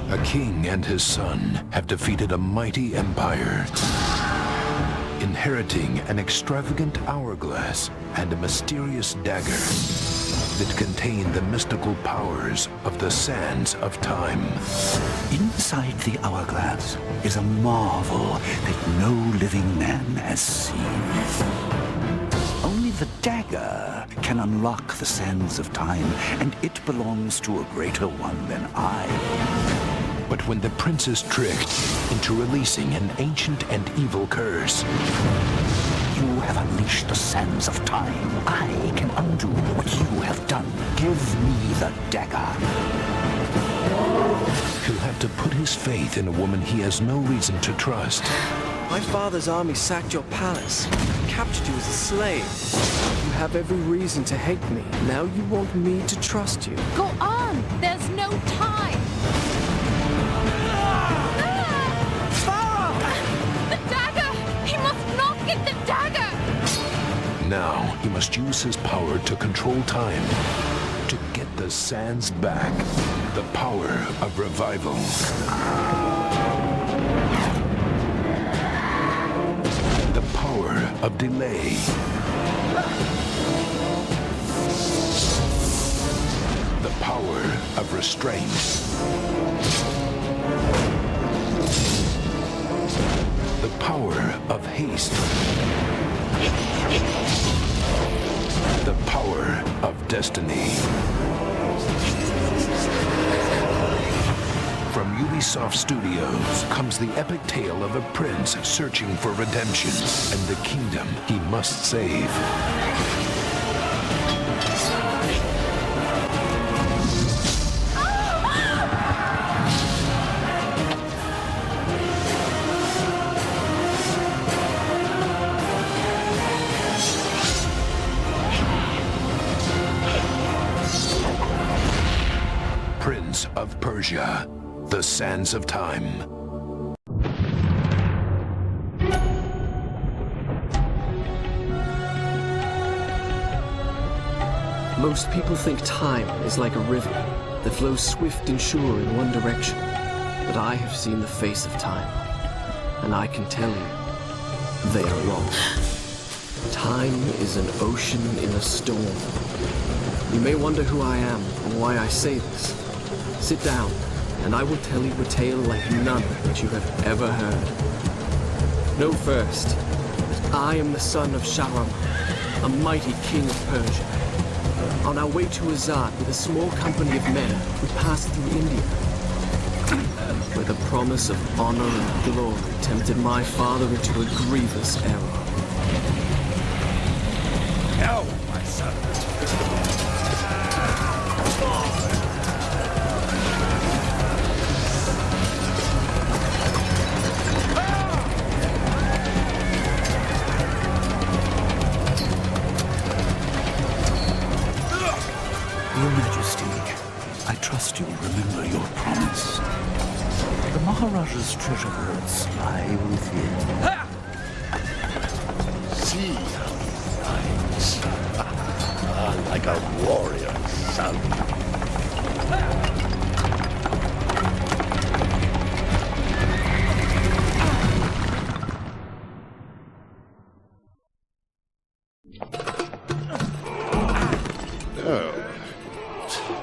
A king and his son have defeated a mighty empire, inheriting an extravagant hourglass and a mysterious dagger that contain the mystical powers of the sands of time. Inside the hourglass is a marvel that no living man has seen. Only the dagger can unlock the sands of time, and it belongs to a greater one than I. But when the prince is tricked into releasing an ancient and evil curse, you have unleashed the sands of time. I can undo what you have done. Give me the dagger. He'll have to put his faith in a woman he has no reason to trust. My father's army sacked your palace, captured you as a slave. You have every reason to hate me. Now you want me to trust you. Go on! There's no time! The dagger! He must not get the dagger! Now he must use his power to control time, to get the sands back. The power of revival. The power of delay. The power of restraint. The power of haste. The power of destiny. From Ubisoft Studios comes the epic tale of a prince searching for redemption and the kingdom he must save. Prince of Persia, The Sands of Time. Most people think time is like a river that flows swift and sure in one direction. But I have seen the face of time, and I can tell you, they are wrong. Time is an ocean in a storm. You may wonder who I am and why I say this. Sit down, and I will tell you a tale like none that you have ever heard. Know first that I am the son of Shahram, a mighty king of Persia. On our way to Azad with a small company of men, we passed through India, where the promise of honor and glory tempted my father into a grievous error. Now, my son. Your Majesty, I trust you will remember your promise. The Maharaja's treasure hoards lie within. See how he fights. Like a warrior son.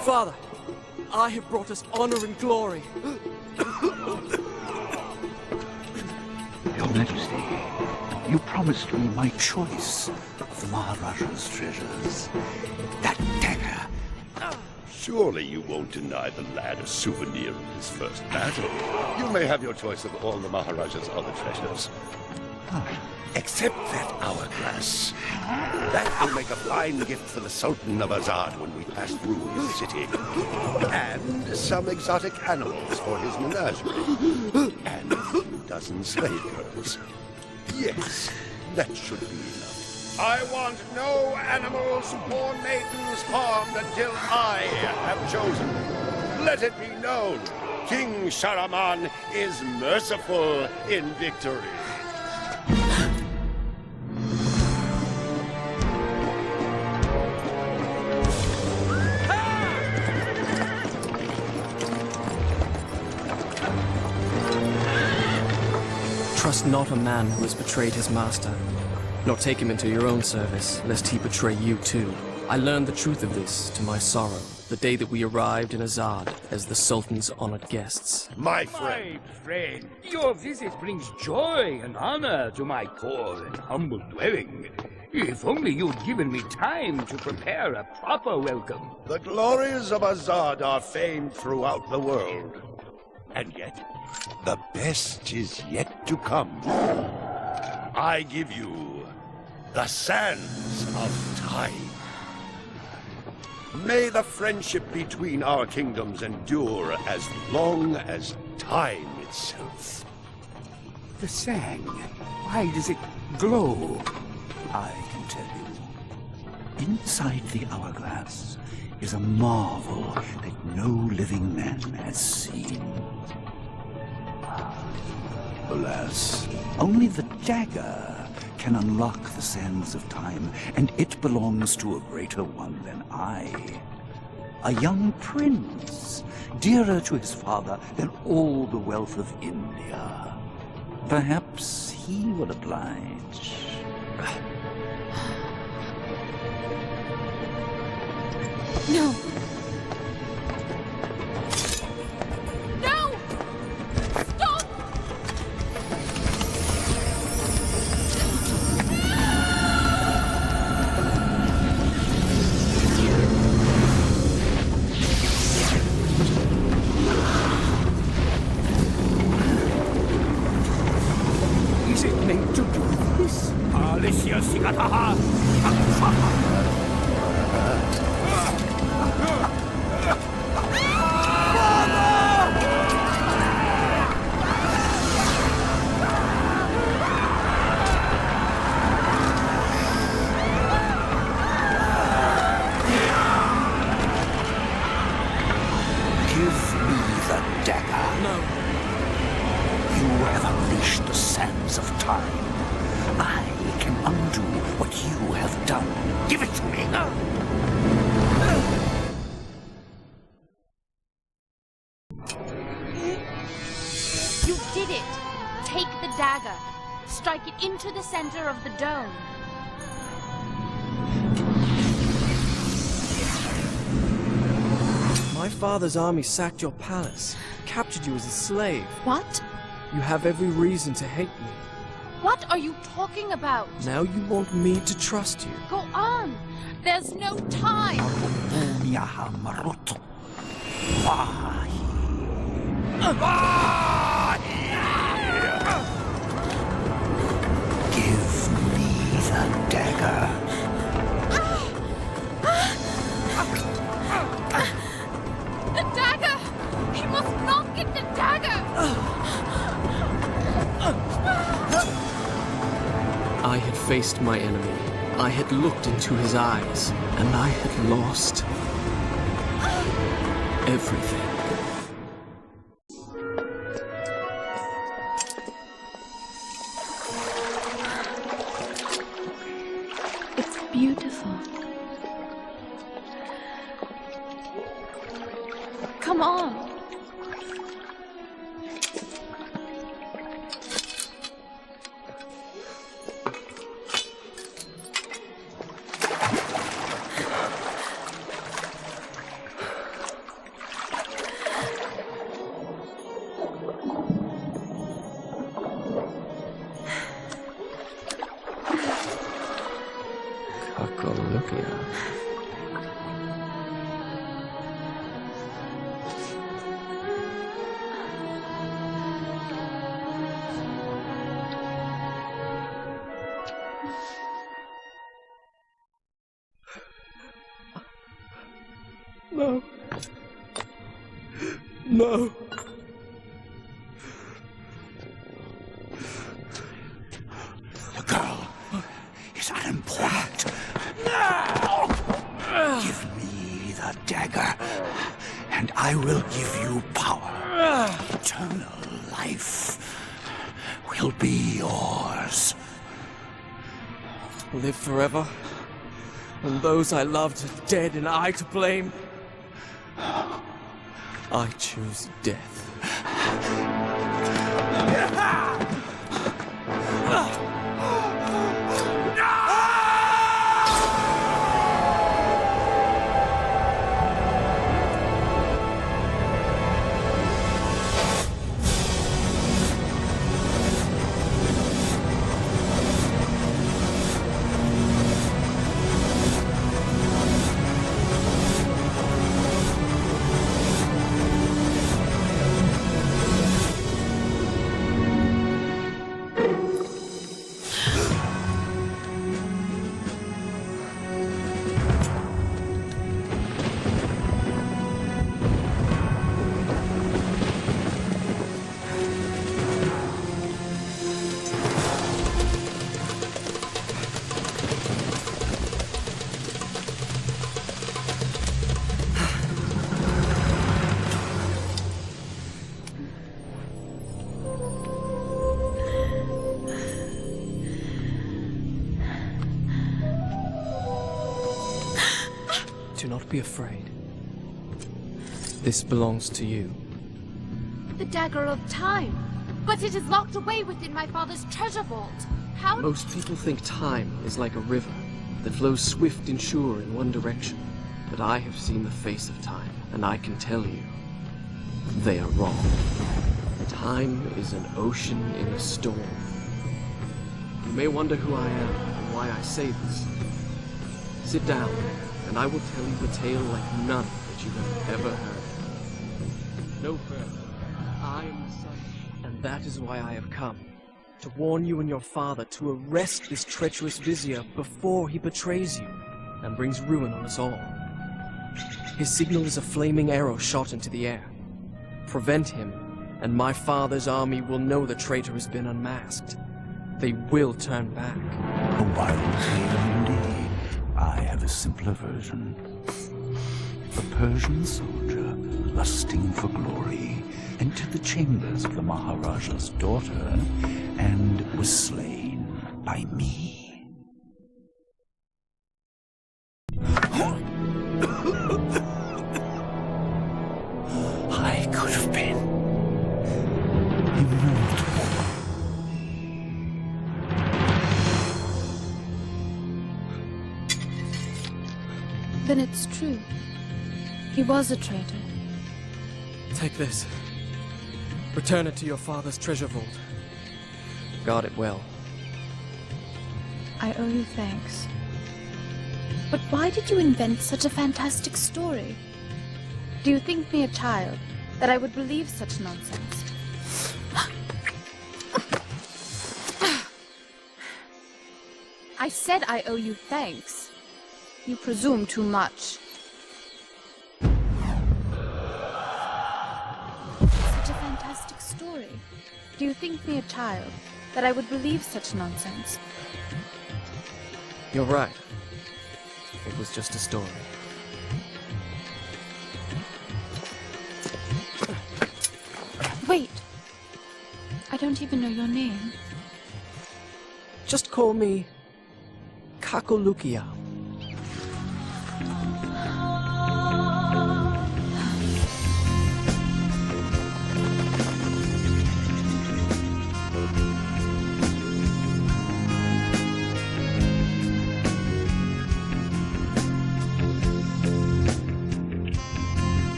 Father, I have brought us honor and glory. Your Majesty, you promised me my choice of the Maharaja's treasures. That dagger. Surely you won't deny the lad a souvenir of his first battle. You may have your choice of all the Maharaja's other treasures. Except that hourglass. That will make a fine gift for the Sultan of Azad when we pass through his city. And some exotic animals for his menagerie. And a few dozen slave girls. Yes, that should be enough. I want no animals or maidens harmed until I have chosen. Let it be known, King Shahraman is merciful in victory. Trust not a man who has betrayed his master, nor take him into your own service, lest he betray you too. I learned the truth of this to my sorrow, the day that we arrived in Azad as the Sultan's honored guests. My friend, Your visit brings joy and honor to my poor and humble dwelling. If only you'd given me time to prepare a proper welcome. the glories of Azad are famed throughout the world. And yet, the best is yet to come. I give you the sands of time. May the friendship between our kingdoms endure as long as time itself. The sand, why does it glow? I can tell you. Inside the hourglass is a marvel that no living man has seen. Alas, only the dagger can unlock the sands of time, and it belongs to a greater one than I. A young prince, dearer to his father than all the wealth of India. Perhaps he will oblige. No! No! Stop! Is it meant to do this? Alicia Sigataha! of time. I can undo what you have done. Give it to me. You did it. Take the dagger. Strike it into the center of the dome. My father's army sacked your palace, captured you as a slave. What? You have every reason to hate me. What are you talking about? Now you want me to trust you. Go on. There's no time. Give me the dagger. The dagger! He must not get the dagger! I had faced my enemy. I had looked into his eyes, and I had lost everything. It's beautiful. Come on. No. No. The girl is unimportant. No! Give me the dagger, and I will give you power. Eternal life will be yours. Live forever, and those I loved are dead and I to blame. I choose death. Do not be afraid. This belongs to you. The dagger of time. But it is locked away within my father's treasure vault. How? Most people think time is like a river that flows swift and sure in one direction. But I have seen the face of time, and I can tell you, they are wrong. Time is an ocean in a storm. You may wonder who I am and why I say this. Sit down, and I will tell you a tale like none that you have ever heard. No further. I am the sun, and that is why I have come. To warn you and your father to arrest this treacherous vizier before he betrays you and brings ruin on us all. His signal is a flaming arrow shot into the air. Prevent him, and my father's army will know the traitor has been unmasked. They will turn back. A wild tale indeed. I have a simpler version. A Persian soldier, lusting for glory, entered the chambers of the Maharaja's daughter and was slain by me. I could have been immortal. Then it's true. He was a traitor. Take this. Return it to your father's treasure vault. Guard it well. I owe you thanks. But why did you invent such a fantastic story? Do you think me a child, that I would believe such nonsense? I said I owe you thanks. You presume too much. Such a fantastic story. Do you think me a child, that I would believe such nonsense? You're right. It was just a story. Wait. I don't even know your name. Just call me Kakolukia.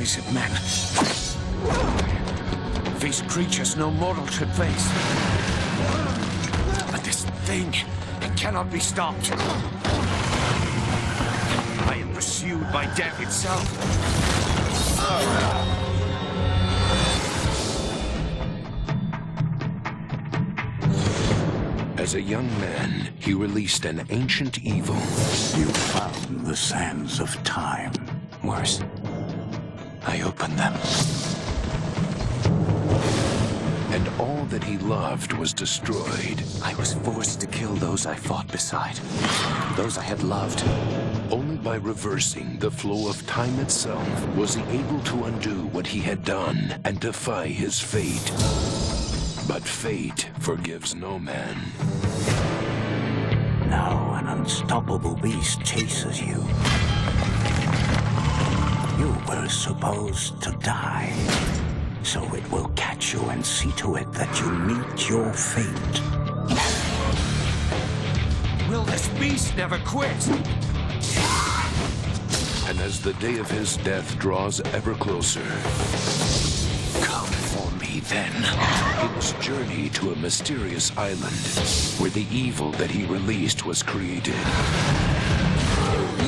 race of men. These creatures no mortal should face. But this thing, it cannot be stopped. I am pursued by death itself. As a young man, he released an ancient evil. You found the sands of time. Worse, I opened them. And all that he loved was destroyed. I was forced to kill those I fought beside, those I had loved. Only by reversing the flow of time itself was he able to undo what he had done and defy his fate. But fate forgives no man. Now an unstoppable beast chases you. You were supposed to die, so it will catch you and see to it that you meet your fate. Will this beast never quit? And as the day of his death draws ever closer, Come for me then. he must journey to a mysterious island where the evil that he released was created.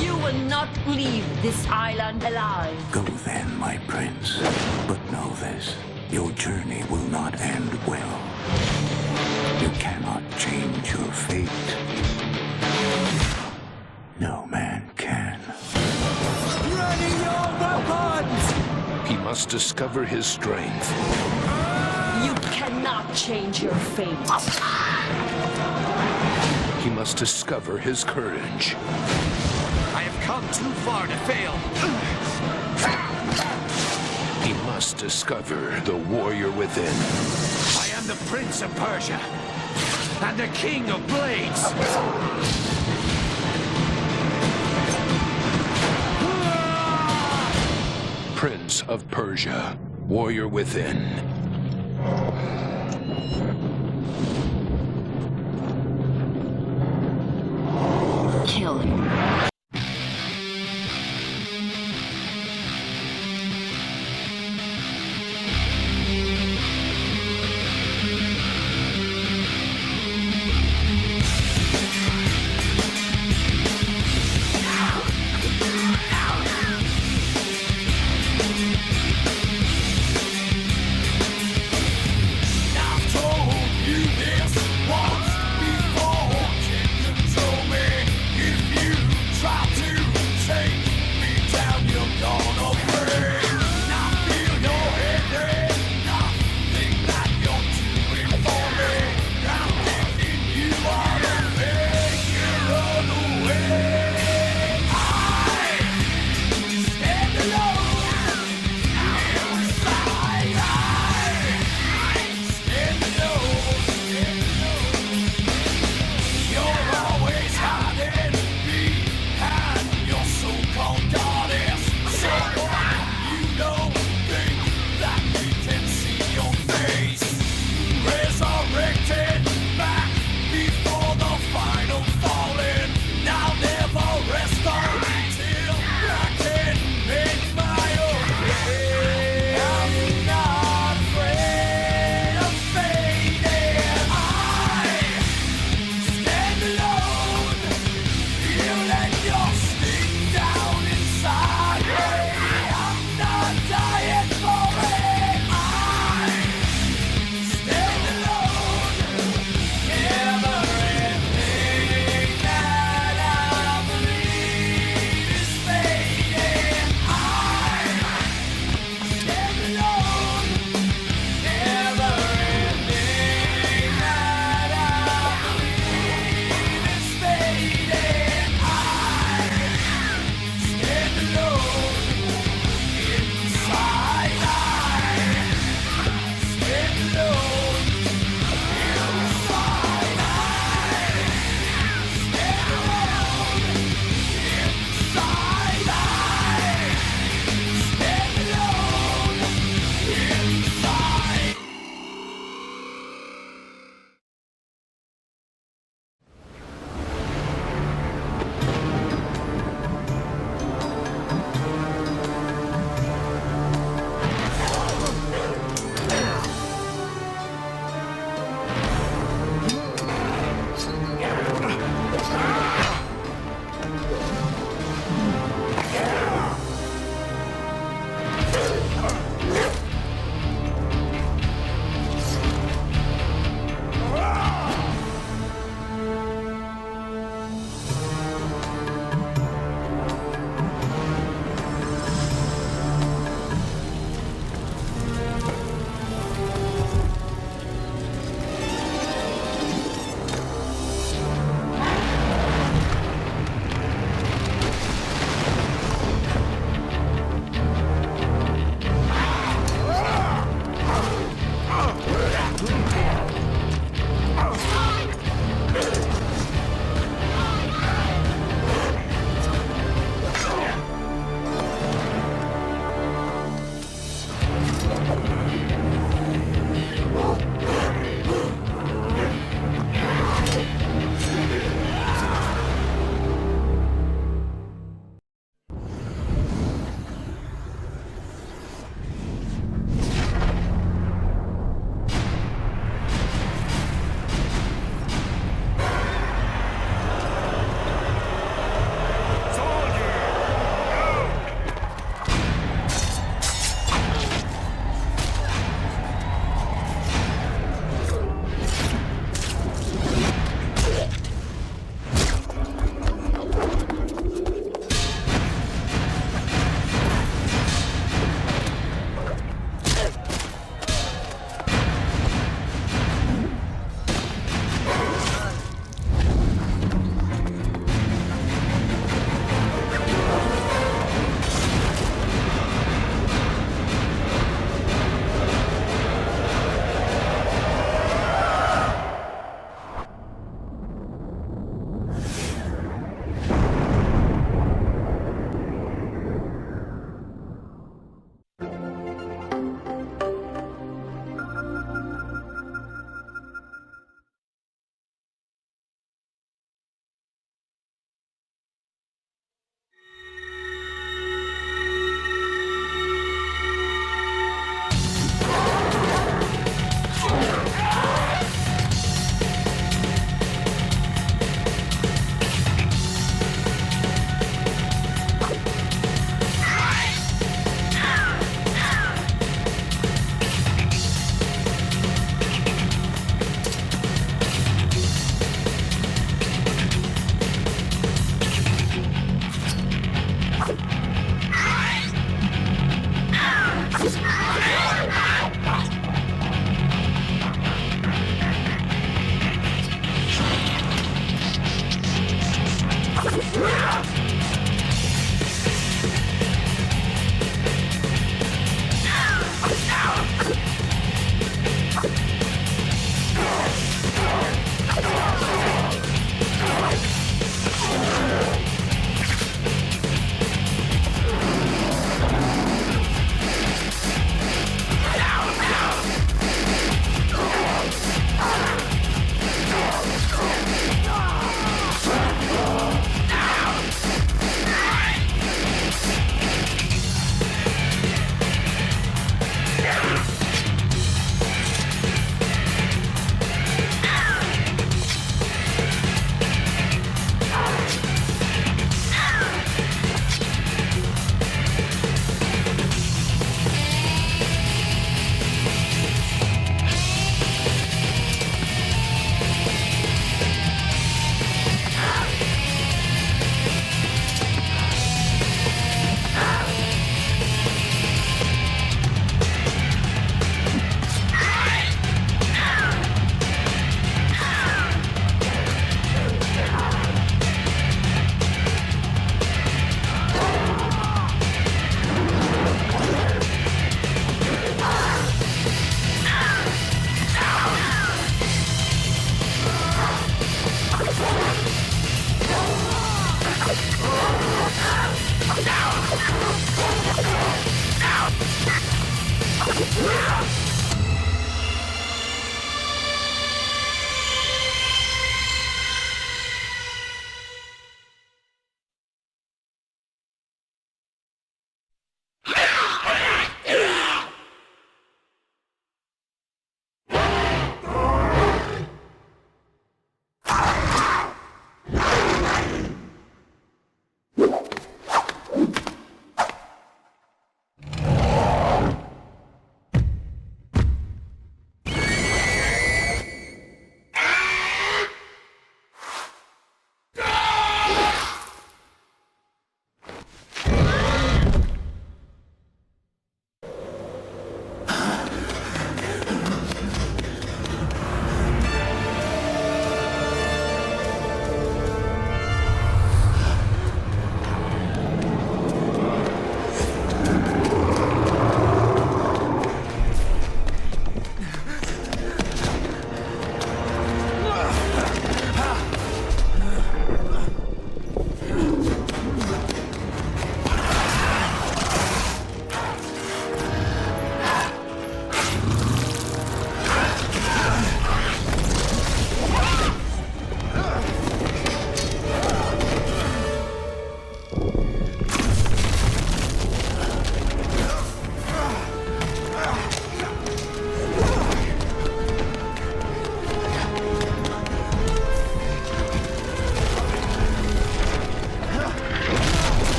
You will not leave this island alive. Go then, my prince. But know this, your journey will not end well. You cannot change your fate. No man can. Ready your weapons! He must discover his strength. You cannot change your fate. He must discover his courage. I have come too far to fail. He must discover the warrior within. I am the Prince of Persia and the King of Blades. Prince of Persia, warrior within. Kill him.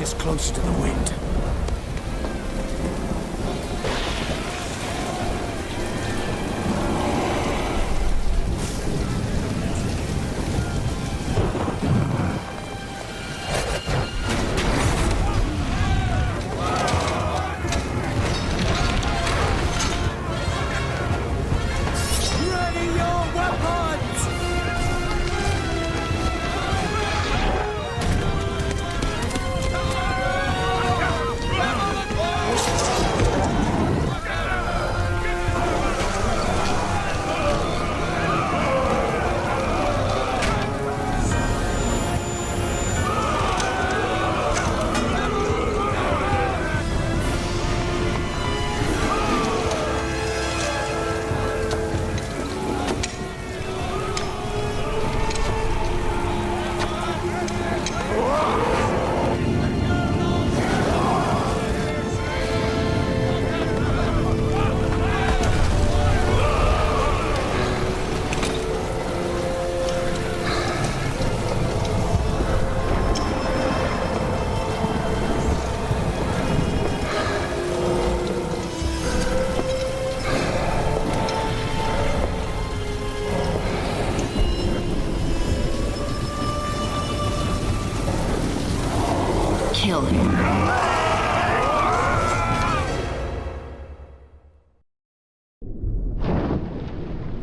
is close to the wind.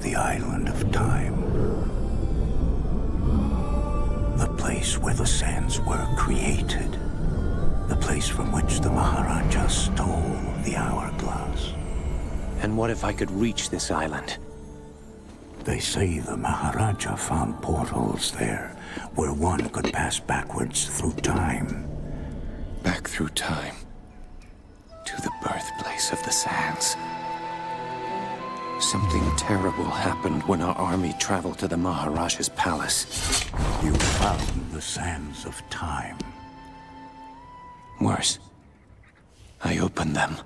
The island of time. The place where the sands were created. The place from which the Maharaja stole the hourglass. And what if I could reach this island? They say the Maharaja found portals there, where one could pass backwards through time. Back through time. To the birthplace of the sands. Something terrible happened when our army traveled to the Maharaja's palace. You found the sands of time. Worse. I opened them.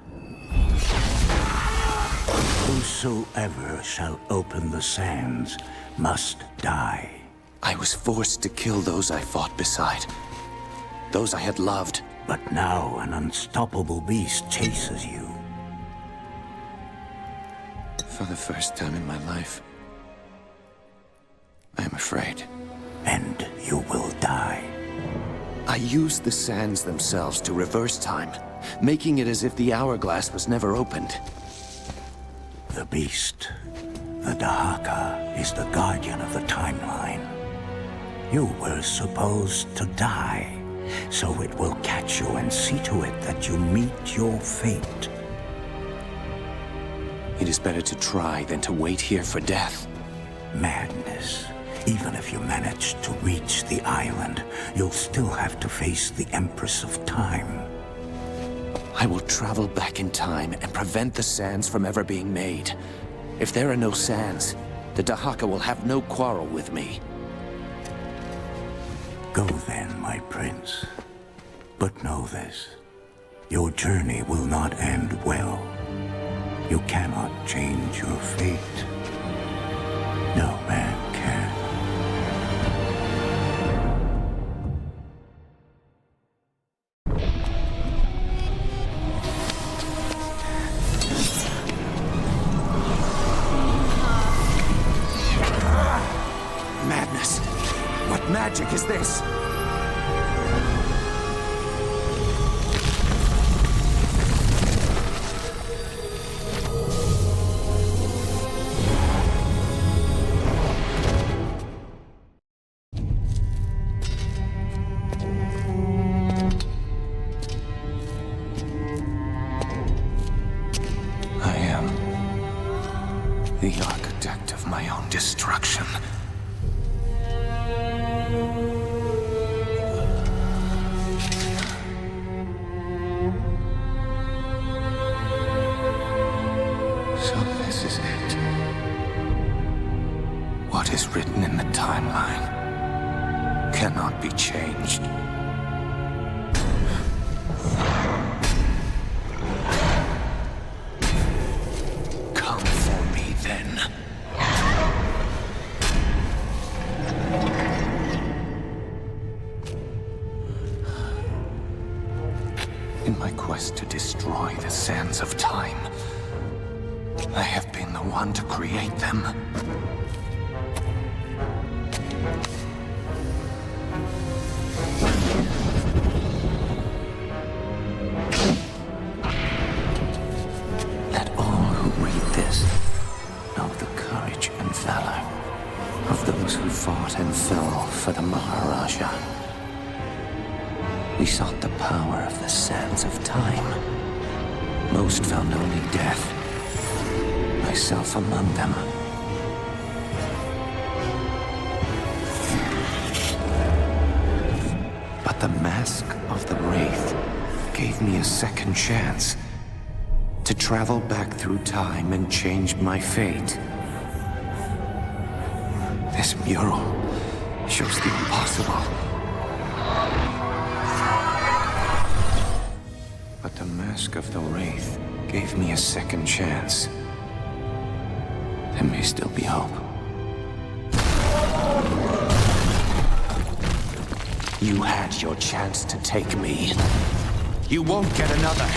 Whosoever shall open the sands must die. I was forced to kill those I fought beside. Those I had loved. But now an unstoppable beast chases you. For the first time in my life, I am afraid. And you will die. I used the sands themselves to reverse time, making it as if the hourglass was never opened. The beast, the Dahaka, is the guardian of the timeline. You were supposed to die, so it will catch you and see to it that you meet your fate. It is better to try than to wait here for death. Madness. Even if you manage to reach the island, you'll still have to face the Empress of Time. I will travel back in time and prevent the sands from ever being made. If there are no sands, the Dahaka will have no quarrel with me. Go then, my prince. But know this. Your journey will not end well. You cannot change your fate. No man can. Madness! What magic is this? The architect of my own destruction. So this is it. What is written in the timeline cannot be changed. In my quest to destroy the sands of time, I have been the one to create them. Let all who read this know the courage and valor of those who fought and fell for the Maharaja. We sought the power of the sands of time. Most found only death, myself among them. But the mask of the Wraith gave me a second chance to travel back through time and change my fate. This mural shows the impossible. But the mask of the Wraith gave me a second chance. There may still be hope. You had your chance to take me. You won't get another.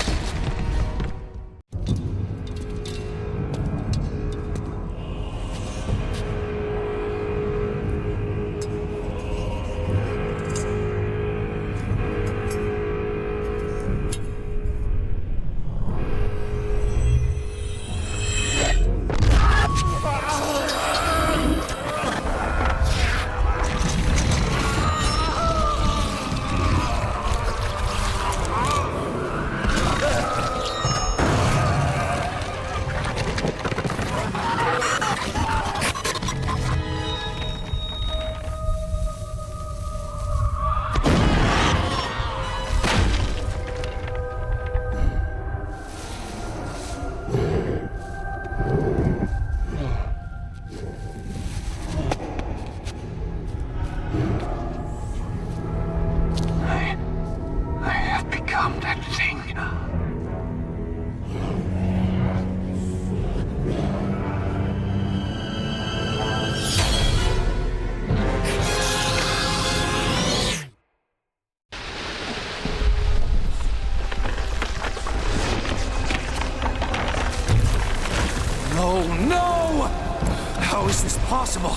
How is this possible?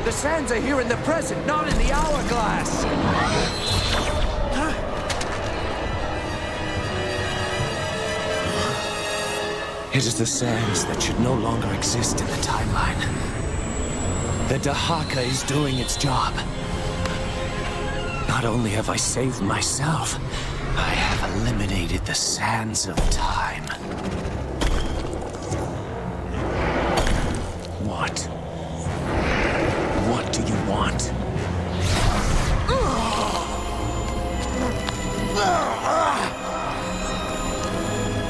The sands are here in the present, not in the hourglass. Huh? It is the sands that should no longer exist in the timeline. The Dahaka is doing its job. Not only have I saved myself, I have eliminated the sands of time. What? What do you want?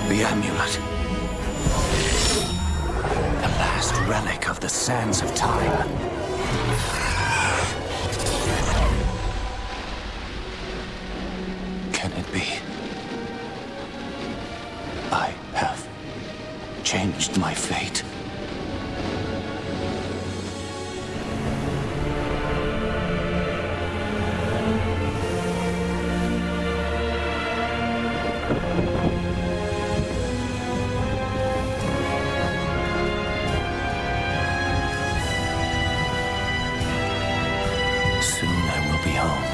The amulet. The last relic of the sands of time. Can it be? I have changed my fate. Soon I will be home.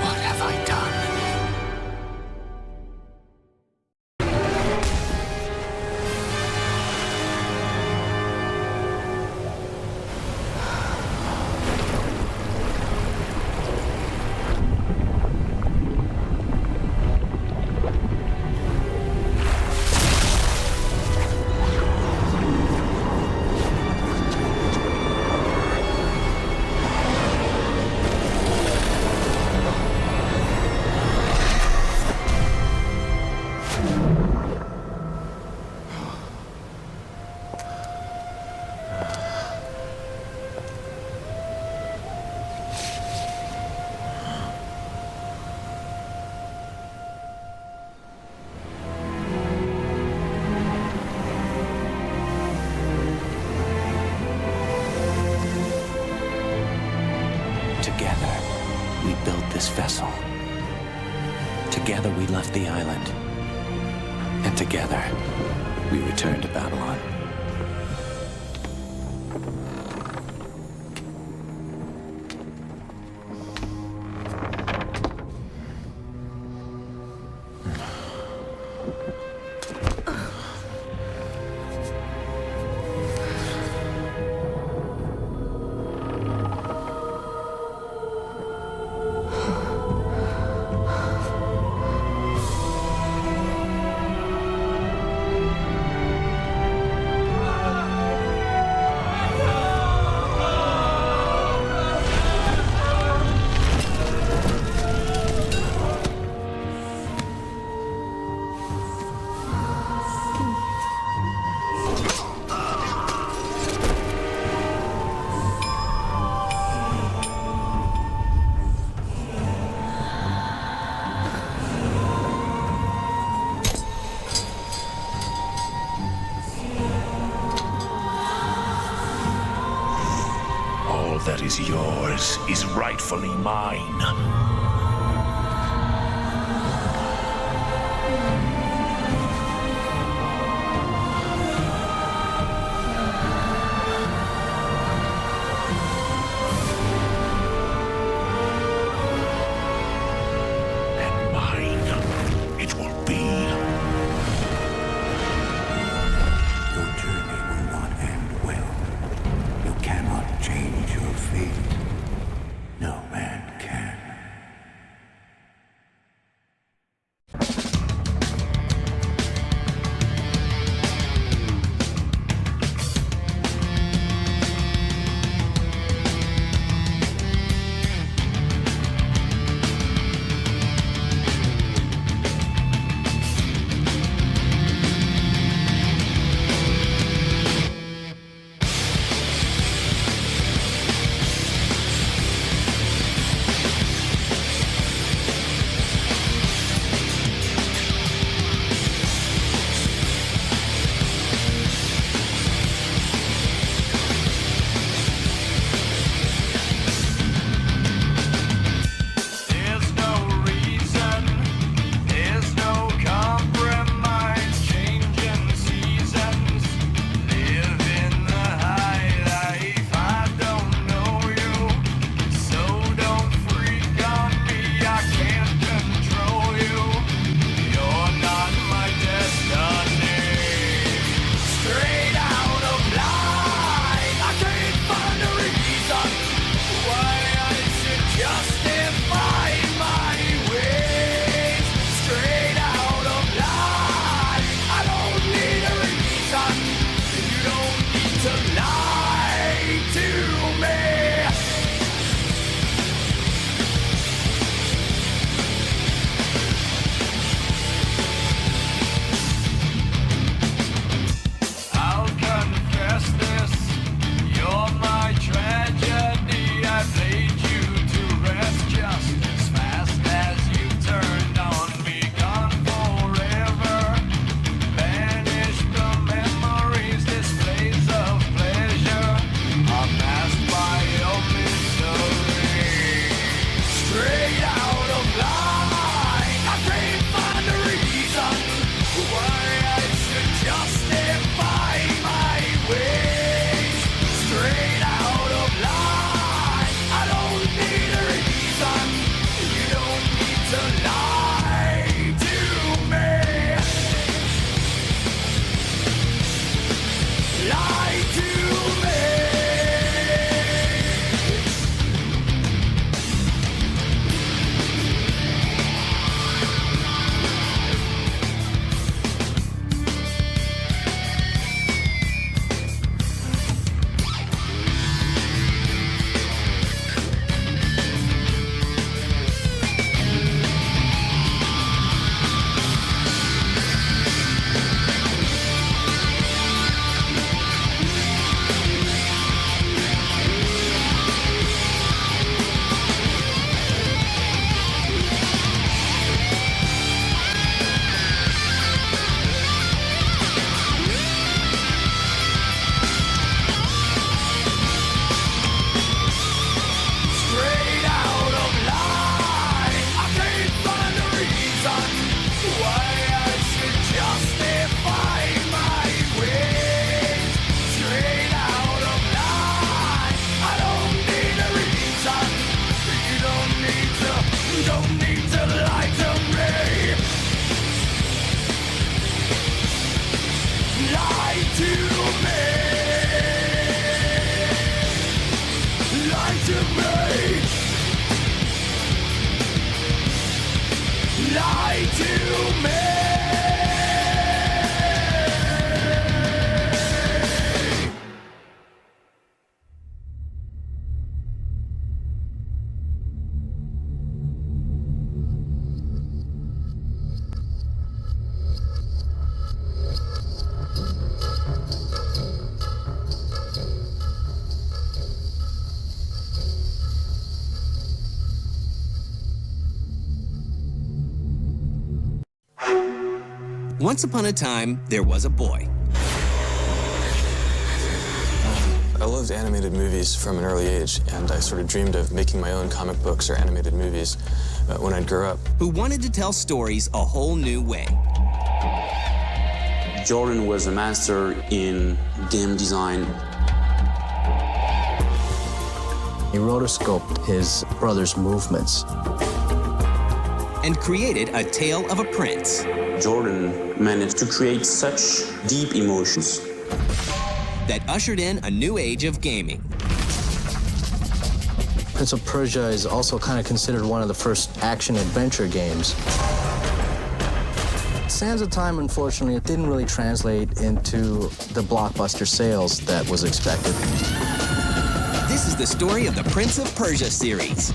What have I done? Together we left the island. And together, we returned to Babylon. That is yours is rightfully mine. And mine it will be. Your journey will not end well. You cannot change your fate. No man can. Once upon a time, there was a boy. I loved animated movies from an early age, and I sort of dreamed of making my own comic books or animated movies when I'd grow up. Who wanted to tell stories a whole new way. Jordan was a master in game design. He rotoscoped his brother's movements. And created A Tale of a Prince. Jordan managed to create such deep emotions that ushered in a new age of gaming. Prince of Persia is also kind of considered one of the first action-adventure games. Sands of Time, unfortunately, it didn't really translate into the blockbuster sales that was expected. This is the story of the Prince of Persia series.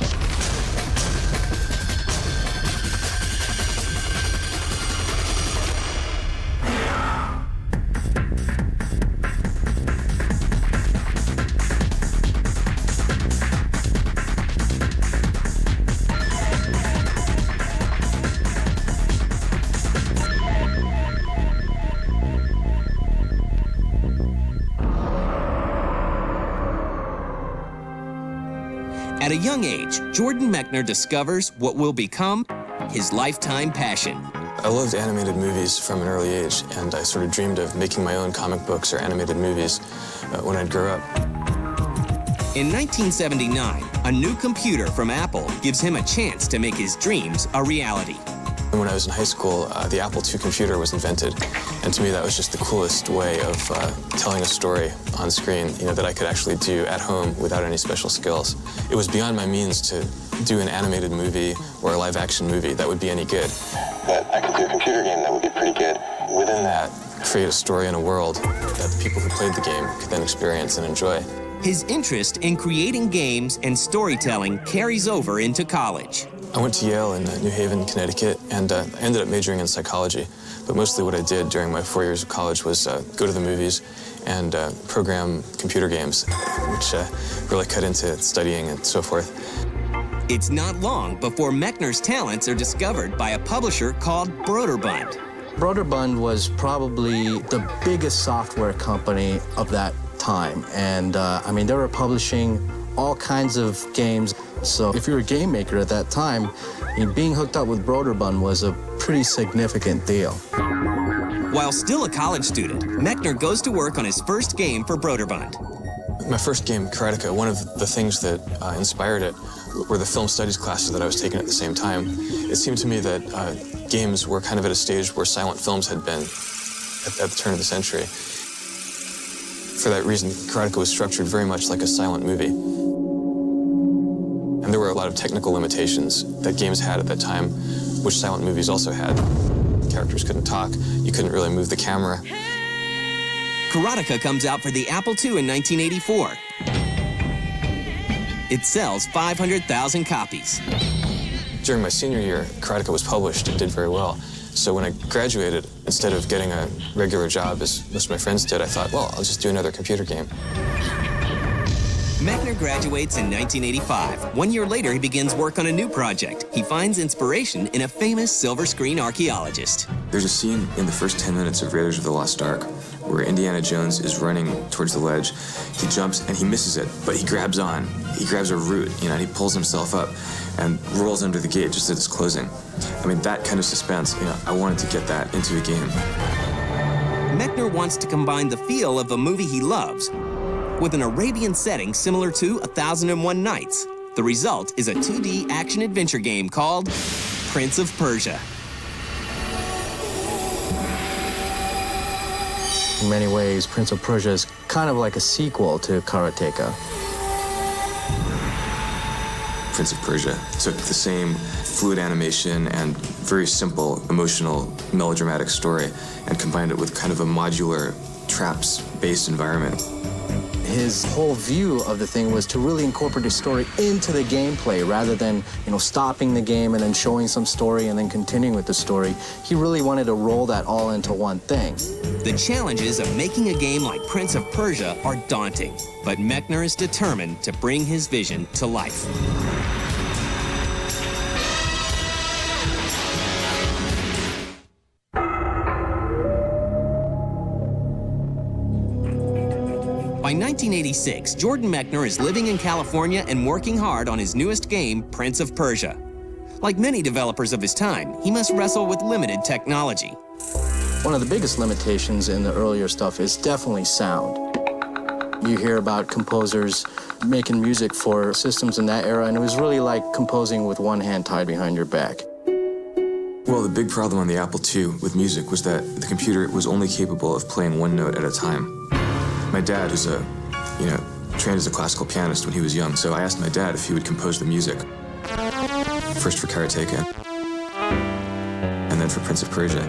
At a young age, Jordan Mechner discovers what will become his lifetime passion. I loved animated movies from an early age, and I sort of dreamed of making my own comic books or animated movies when I'd grow up. In 1979, a new computer from Apple gives him a chance to make his dreams a reality. When I was in high school, the Apple II computer was invented, and to me that was just the coolest way of telling a story on screen, that I could actually do at home without any special skills. It was beyond my means to do an animated movie or a live-action movie that would be any good. But I could do a computer game that would be pretty good. Within that, create a story in a world that the people who played the game could then experience and enjoy. His interest in creating games and storytelling carries over into college. I went to Yale in New Haven, Connecticut, and I ended up majoring in psychology. But mostly what I did during my 4 years of college was go to the movies and program computer games, which really cut into studying and so forth. It's not long before Mechner's talents are discovered by a publisher called Broderbund. Broderbund was probably the biggest software company of that time. And I mean, they were publishing all kinds of games. So if you were a game maker at that time, being hooked up with Broderbund was a pretty significant deal. While still a college student, Mechner goes to work on his first game for Broderbund. My first game, Karateka, one of the things that inspired it were the film studies classes that I was taking at the same time. It seemed to me that games were kind of at a stage where silent films had been at the turn of the century. For that reason, Karateka was structured very much like a silent movie. And there were a lot of technical limitations that games had at that time, which silent movies also had. Characters couldn't talk, you couldn't really move the camera. Karateka comes out for the Apple II in 1984. It sells 500,000 copies. During my senior year, Karateka was published and did very well. So when I graduated, instead of getting a regular job, as most of my friends did, I thought, well, I'll just do another computer game. Mechner graduates in 1985. 1 year later, he begins work on a new project. He finds inspiration in a famous silver screen archaeologist. There's a scene in the first 10 minutes of Raiders of the Lost Ark where Indiana Jones is running towards the ledge. He jumps and he misses it, but he grabs on. He grabs a root, and he pulls himself up and rolls under the gate just as it's closing. I mean, that kind of suspense, I wanted to get that into a game. Mechner wants to combine the feel of a movie he loves with an Arabian setting similar to 1001 Nights. The result is a 2D action-adventure game called Prince of Persia. In many ways, Prince of Persia is kind of like a sequel to Karateka. Prince of Persia took the same fluid animation and very simple, emotional, melodramatic story, and combined it with kind of a modular, traps-based environment. His whole view of the thing was to really incorporate the story into the gameplay rather than, stopping the game and then showing some story and then continuing with the story. He really wanted to roll that all into one thing. The challenges of making a game like Prince of Persia are daunting, but Mechner is determined to bring his vision to life. By 1986, Jordan Mechner is living in California and working hard on his newest game, Prince of Persia. Like many developers of his time, he must wrestle with limited technology. One of the biggest limitations in the earlier stuff is definitely sound. You hear about composers making music for systems in that era, and it was really like composing with one hand tied behind your back. Well, the big problem on the Apple II with music was that the computer was only capable of playing one note at a time. My dad was trained as a classical pianist when he was young, so I asked my dad if he would compose the music. First for Karateka, and then for Prince of Persia.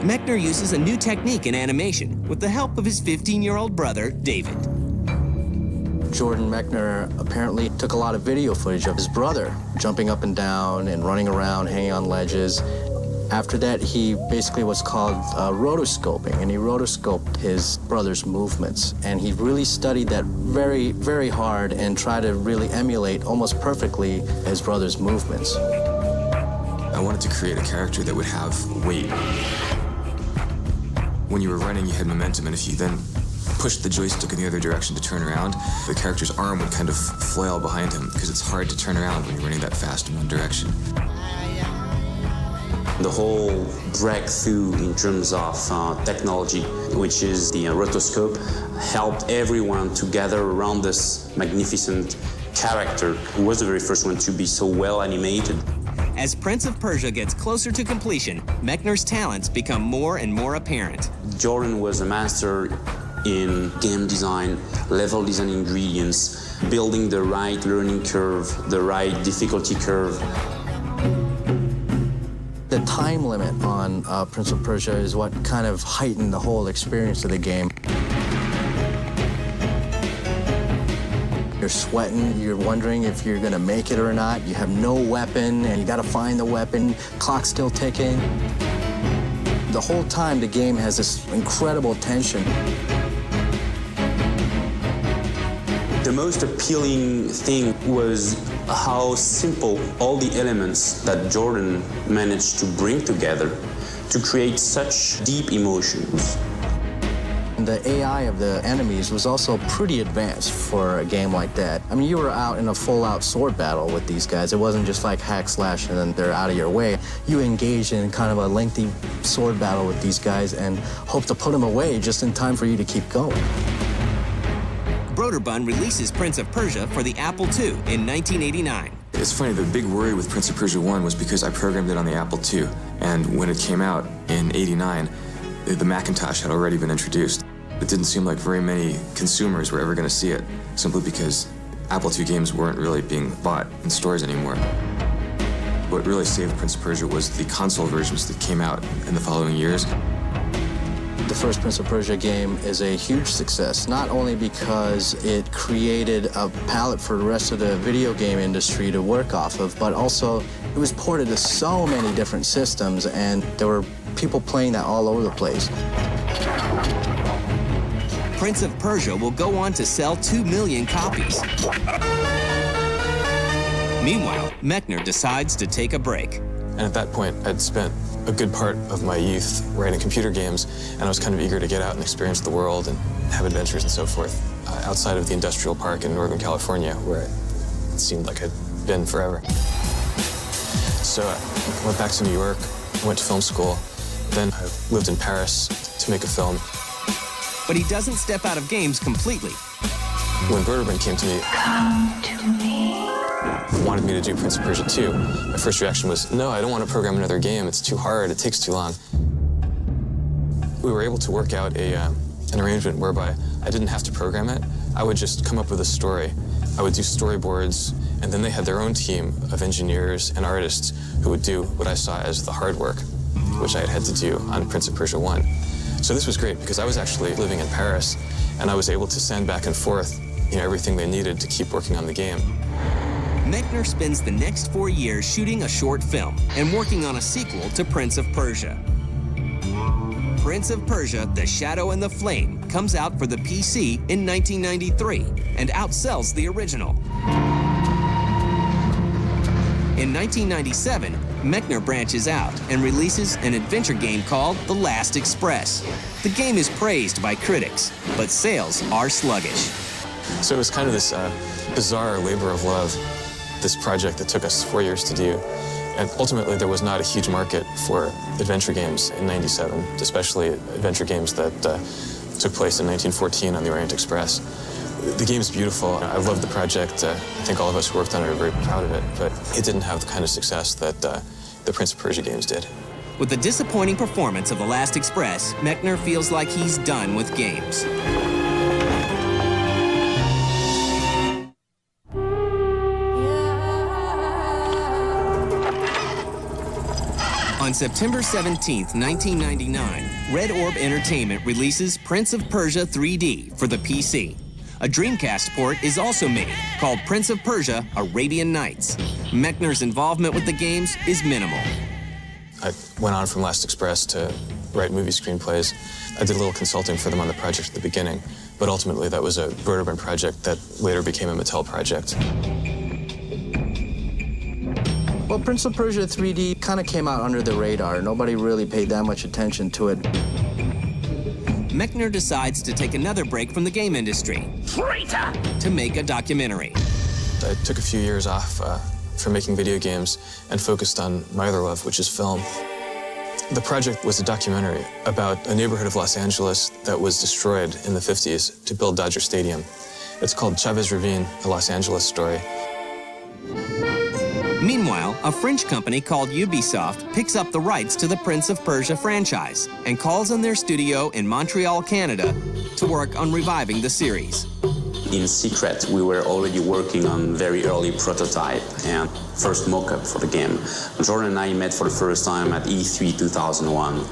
Mechner uses a new technique in animation with the help of his 15-year-old brother, David. Jordan Mechner apparently took a lot of video footage of his brother jumping up and down and running around, hanging on ledges. After that, he basically was called rotoscoping, and he rotoscoped his brother's movements. And he really studied that very, very hard and tried to really emulate almost perfectly his brother's movements. I wanted to create a character that would have weight. When you were running, you had momentum, and if you then pushed the joystick in the other direction to turn around, the character's arm would kind of flail behind him, because it's hard to turn around when you're running that fast in one direction. The whole breakthrough in terms of technology, which is the rotoscope, helped everyone to gather around this magnificent character who was the very first one to be so well animated. As Prince of Persia gets closer to completion, Mechner's talents become more and more apparent. Jordan was a master in game design, level design ingredients, building the right learning curve, the right difficulty curve. The time limit on Prince of Persia is what kind of heightened the whole experience of the game. You're sweating, you're wondering if you're gonna make it or not. You have no weapon, and you gotta find the weapon. Clock's still ticking. The whole time, the game has this incredible tension. The most appealing thing was how simple all the elements that Jordan managed to bring together to create such deep emotions. The AI of the enemies was also pretty advanced for a game like that. I mean, you were out in a full-out sword battle with these guys. It wasn't just like hack slash and then they're out of your way. You engaged in kind of a lengthy sword battle with these guys and hope to put them away just in time for you to keep going. Broderbund releases Prince of Persia for the Apple II in 1989. It's funny, the big worry with Prince of Persia 1 was because I programmed it on the Apple II, and when it came out in '89, the Macintosh had already been introduced. It didn't seem like very many consumers were ever going to see it, simply because Apple II games weren't really being bought in stores anymore. What really saved Prince of Persia was the console versions that came out in the following years. The first Prince of Persia game is a huge success, not only because it created a palette for the rest of the video game industry to work off of, but also it was ported to so many different systems, and there were people playing that all over the place. Prince of Persia will go on to sell 2 million copies. Meanwhile, Mechner decides to take a break. And at that point, I'd spent a good part of my youth writing computer games, and I was kind of eager to get out and experience the world and have adventures and so forth outside of the industrial park in Northern California, where it seemed like I'd been forever. So I went back to New York, went to film school, then I lived in Paris to make a film. But he doesn't step out of games completely. When Broderbund came to me, wanted me to do Prince of Persia 2, my first reaction was, no, I don't want to program another game. It's too hard. It takes too long. We were able to work out an arrangement whereby I didn't have to program it. I would just come up with a story. I would do storyboards And then they had their own team of engineers and artists who would do what I saw as the hard work, which I had to do on Prince of Persia 1. So this was great because I was actually living in Paris, and I was able to send back and forth, everything they needed to keep working on the game. Mechner spends the next 4 years shooting a short film and working on a sequel to Prince of Persia. Prince of Persia: The Shadow and the Flame comes out for the PC in 1993 and outsells the original. In 1997, Mechner branches out and releases an adventure game called The Last Express. The game is praised by critics, but sales are sluggish. So it was kind of this bizarre labor of love, this project that took us 4 years to do. And ultimately, there was not a huge market for adventure games in '97, especially adventure games that took place in 1914 on the Orient Express. The game's beautiful. I love the project. I think all of us who worked on it are very proud of it, but it didn't have the kind of success that the Prince of Persia games did. With the disappointing performance of The Last Express, Mechner feels like he's done with games. On September 17, 1999, Red Orb Entertainment releases Prince of Persia 3D for the PC. A Dreamcast port is also made, called Prince of Persia: Arabian Nights. Mechner's involvement with the games is minimal. I went on from Last Express to write movie screenplays. I did a little consulting for them on the project at the beginning, but ultimately that was a Vertebrate project that later became a Mattel project. Well, Prince of Persia 3D kind of came out under the radar. Nobody really paid that much attention to it. Mechner decides to take another break from the game industry to make a documentary. I took a few years off from making video games and focused on my other love, which is film. The project was a documentary about a neighborhood of Los Angeles that was destroyed in the 50s to build Dodger Stadium. It's called Chavez Ravine, a Los Angeles story. Meanwhile, a French company called Ubisoft picks up the rights to the Prince of Persia franchise and calls on their studio in Montreal, Canada, to work on reviving the series. In secret, we were already working on very early prototype and first mock-up for the game. Jordan and I met for the first time at E3 2001,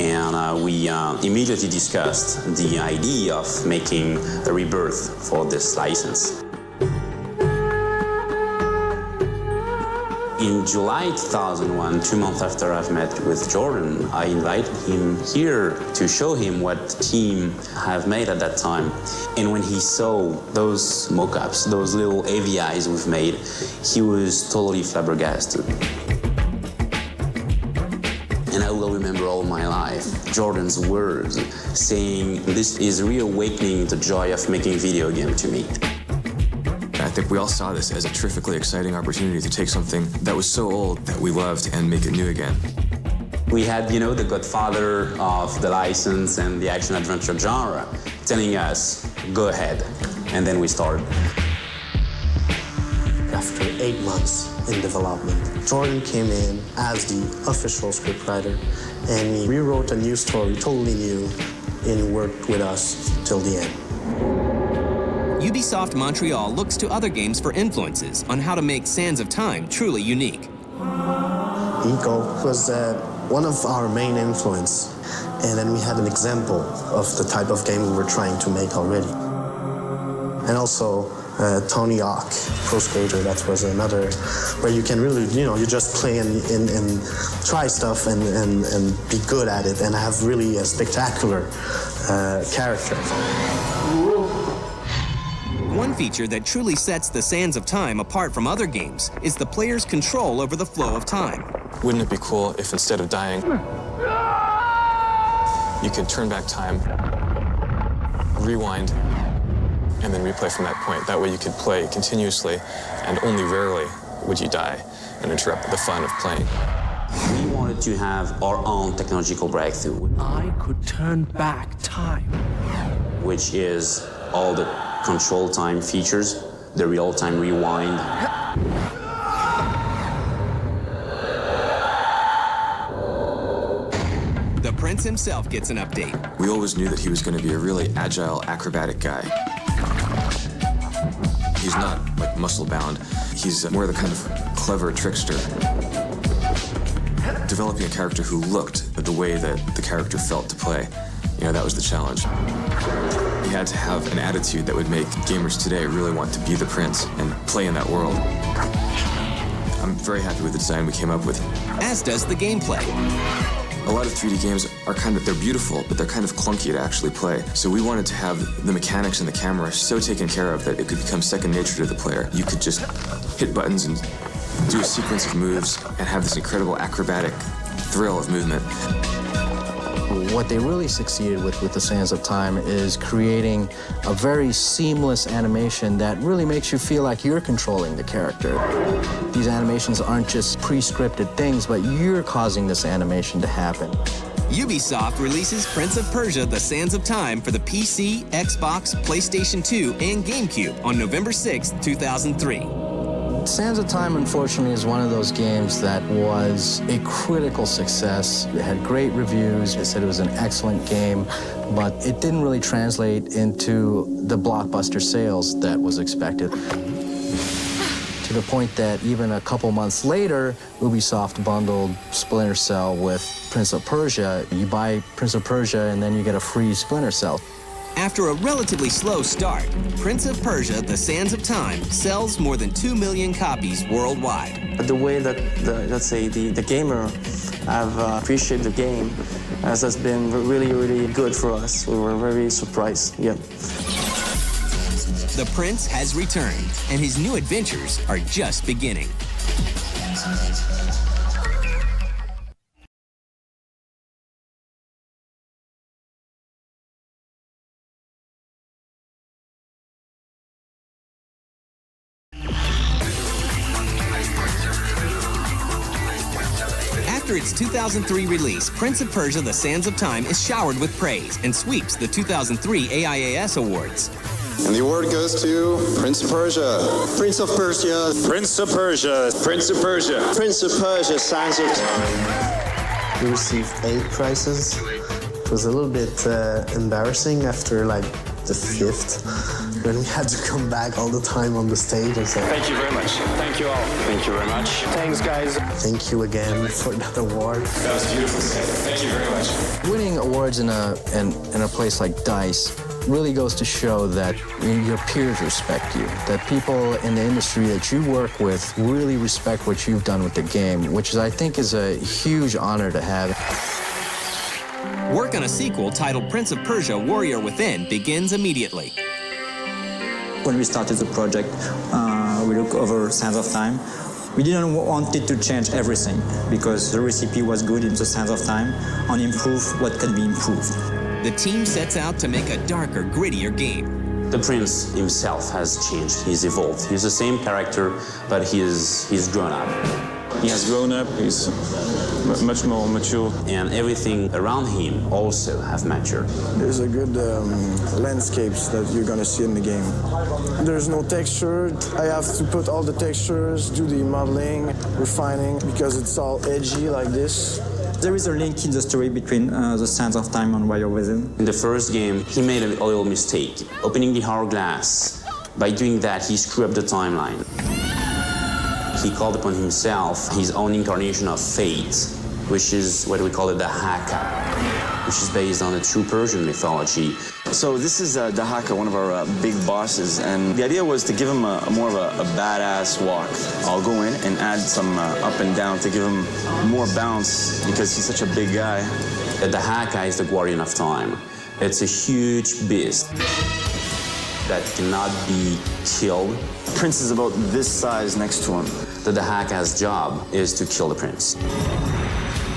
and we immediately discussed the idea of making a rebirth for this license. In July 2001, 2 months after I've met with Jordan, I invited him here to show him what the team have made at that time. And when he saw those mock-ups, those little AVIs we've made, he was totally flabbergasted. And I will remember all my life Jordan's words saying, "This is reawakening the joy of making video game to me." I think we all saw this as a terrifically exciting opportunity to take something that was so old that we loved and make it new again. We had, the godfather of the license and the action-adventure genre telling us, go ahead. And then we started. After 8 months in development, Jordan came in as the official scriptwriter, and he rewrote a new story, totally new, and worked with us till the end. Ubisoft Montreal looks to other games for influences on how to make Sands of Time truly unique. Eco was one of our main influence, and then we had an example of the type of game we were trying to make already. And also Tony Hawk Pro Skater, that was another where you can really, you just play and try stuff and be good at it and have really a spectacular character. One feature that truly sets the Sands of Time apart from other games is the player's control over the flow of time. Wouldn't it be cool if instead of dying, you could turn back time, rewind, and then replay from that point? That way you could play continuously, and only rarely would you die and interrupt the fun of playing. We wanted to have our own technological breakthrough. I could turn back time. Which is all the control time features, the real-time rewind. The Prince himself gets an update. We always knew that he was going to be a really agile, acrobatic guy. He's not, muscle-bound. He's more the kind of clever trickster. Developing a character who looked the way that the character felt to play, that was the challenge. He had to have an attitude that would make gamers today really want to be the prince and play in that world. I'm very happy with the design we came up with. As does the gameplay. A lot of 3D games are they're beautiful, but they're kind of clunky to actually play. So we wanted to have the mechanics and the camera so taken care of that it could become second nature to the player. You could just hit buttons and do a sequence of moves and have this incredible acrobatic thrill of movement. What they really succeeded with The Sands of Time is creating a very seamless animation that really makes you feel like you're controlling the character. These animations aren't just pre-scripted things, but you're causing this animation to happen. Ubisoft releases Prince of Persia: The Sands of Time for the PC, Xbox, PlayStation 2, and GameCube on November 6, 2003. Sands of Time, unfortunately, is one of those games that was a critical success. It had great reviews. They said it was an excellent game, but it didn't really translate into the blockbuster sales that was expected. To the point that even a couple months later, Ubisoft bundled Splinter Cell with Prince of Persia. You buy Prince of Persia, and then you get a free Splinter Cell. After a relatively slow start, Prince of Persia: The Sands of Time sells more than 2 million copies worldwide. The way that, the gamer have appreciated the game has been really, really good for us. We were very surprised, yeah. The Prince has returned, and his new adventures are just beginning. After its 2003 release, Prince of Persia: The Sands of Time is showered with praise and sweeps the 2003 AIAS Awards. And the award goes to Prince of Persia. Prince of Persia. Prince of Persia. Prince of Persia. Prince of Persia, Sands of Time. We received 8 prizes. It was a little bit embarrassing after the 5th, when we had to come back all the time on the stage and say, Thank you very much. Thank you all. Thank you very much. Thanks, guys. Thank you again for that award. That was beautiful. Thank you very much. Winning awards in a place like DICE really goes to show that your peers respect you, that people in the industry that you work with really respect what you've done with the game, which I think is a huge honor to have. Work on a sequel titled Prince of Persia: Warrior Within begins immediately. When we started the project, we looked over Sands of Time. We didn't want it to change everything because the recipe was good in the Sands of Time and improve what can be improved. The team sets out to make a darker, grittier game. The prince himself has changed. He's evolved. He's the same character, but he's grown up. He has grown up. He's much more mature. And everything around him also have matured. There's a good landscapes that you're gonna see in the game. There's no texture. I have to put all the textures, do the modeling, refining, because it's all edgy like this. There is a link in the story between the Sands of Time and Warrior Within. In the first game, he made a little mistake, opening the hourglass. By doing that, he screwed up the timeline. He called upon himself his own incarnation of fate, which is what we call it the Haka, which is based on the true Persian mythology. So this is the Haka, one of our big bosses, and the idea was to give him more of a badass walk. I'll go in and add some up and down to give him more bounce because he's such a big guy. The Haka is the guardian of time. It's a huge beast that cannot be killed. The prince is about this size next to him. The Haka's job is to kill the prince.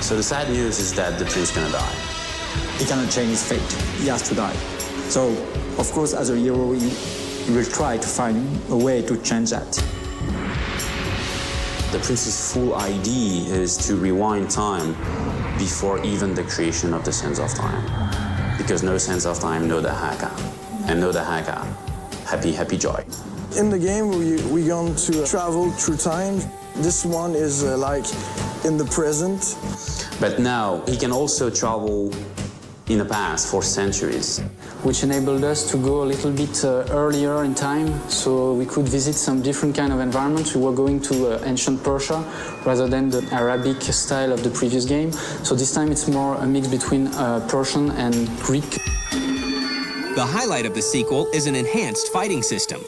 So the sad news is that the prince is gonna die. He cannot change his fate. He has to die. So, of course, as a hero, he will try to find a way to change that. The prince's full idea is to rewind time before even the creation of the Sands of Time. Because no Sands of Time, no the Haka. And no the Haka, happy, happy joy. In the game, we're going to travel through time. This one is like in the present. But now he can also travel in the past for centuries. Which enabled us to go a little bit earlier in time, so we could visit some different kind of environments. We were going to ancient Persia rather than the Arabic style of the previous game. So this time it's more a mix between Persian and Greek. The highlight of the sequel is an enhanced fighting system.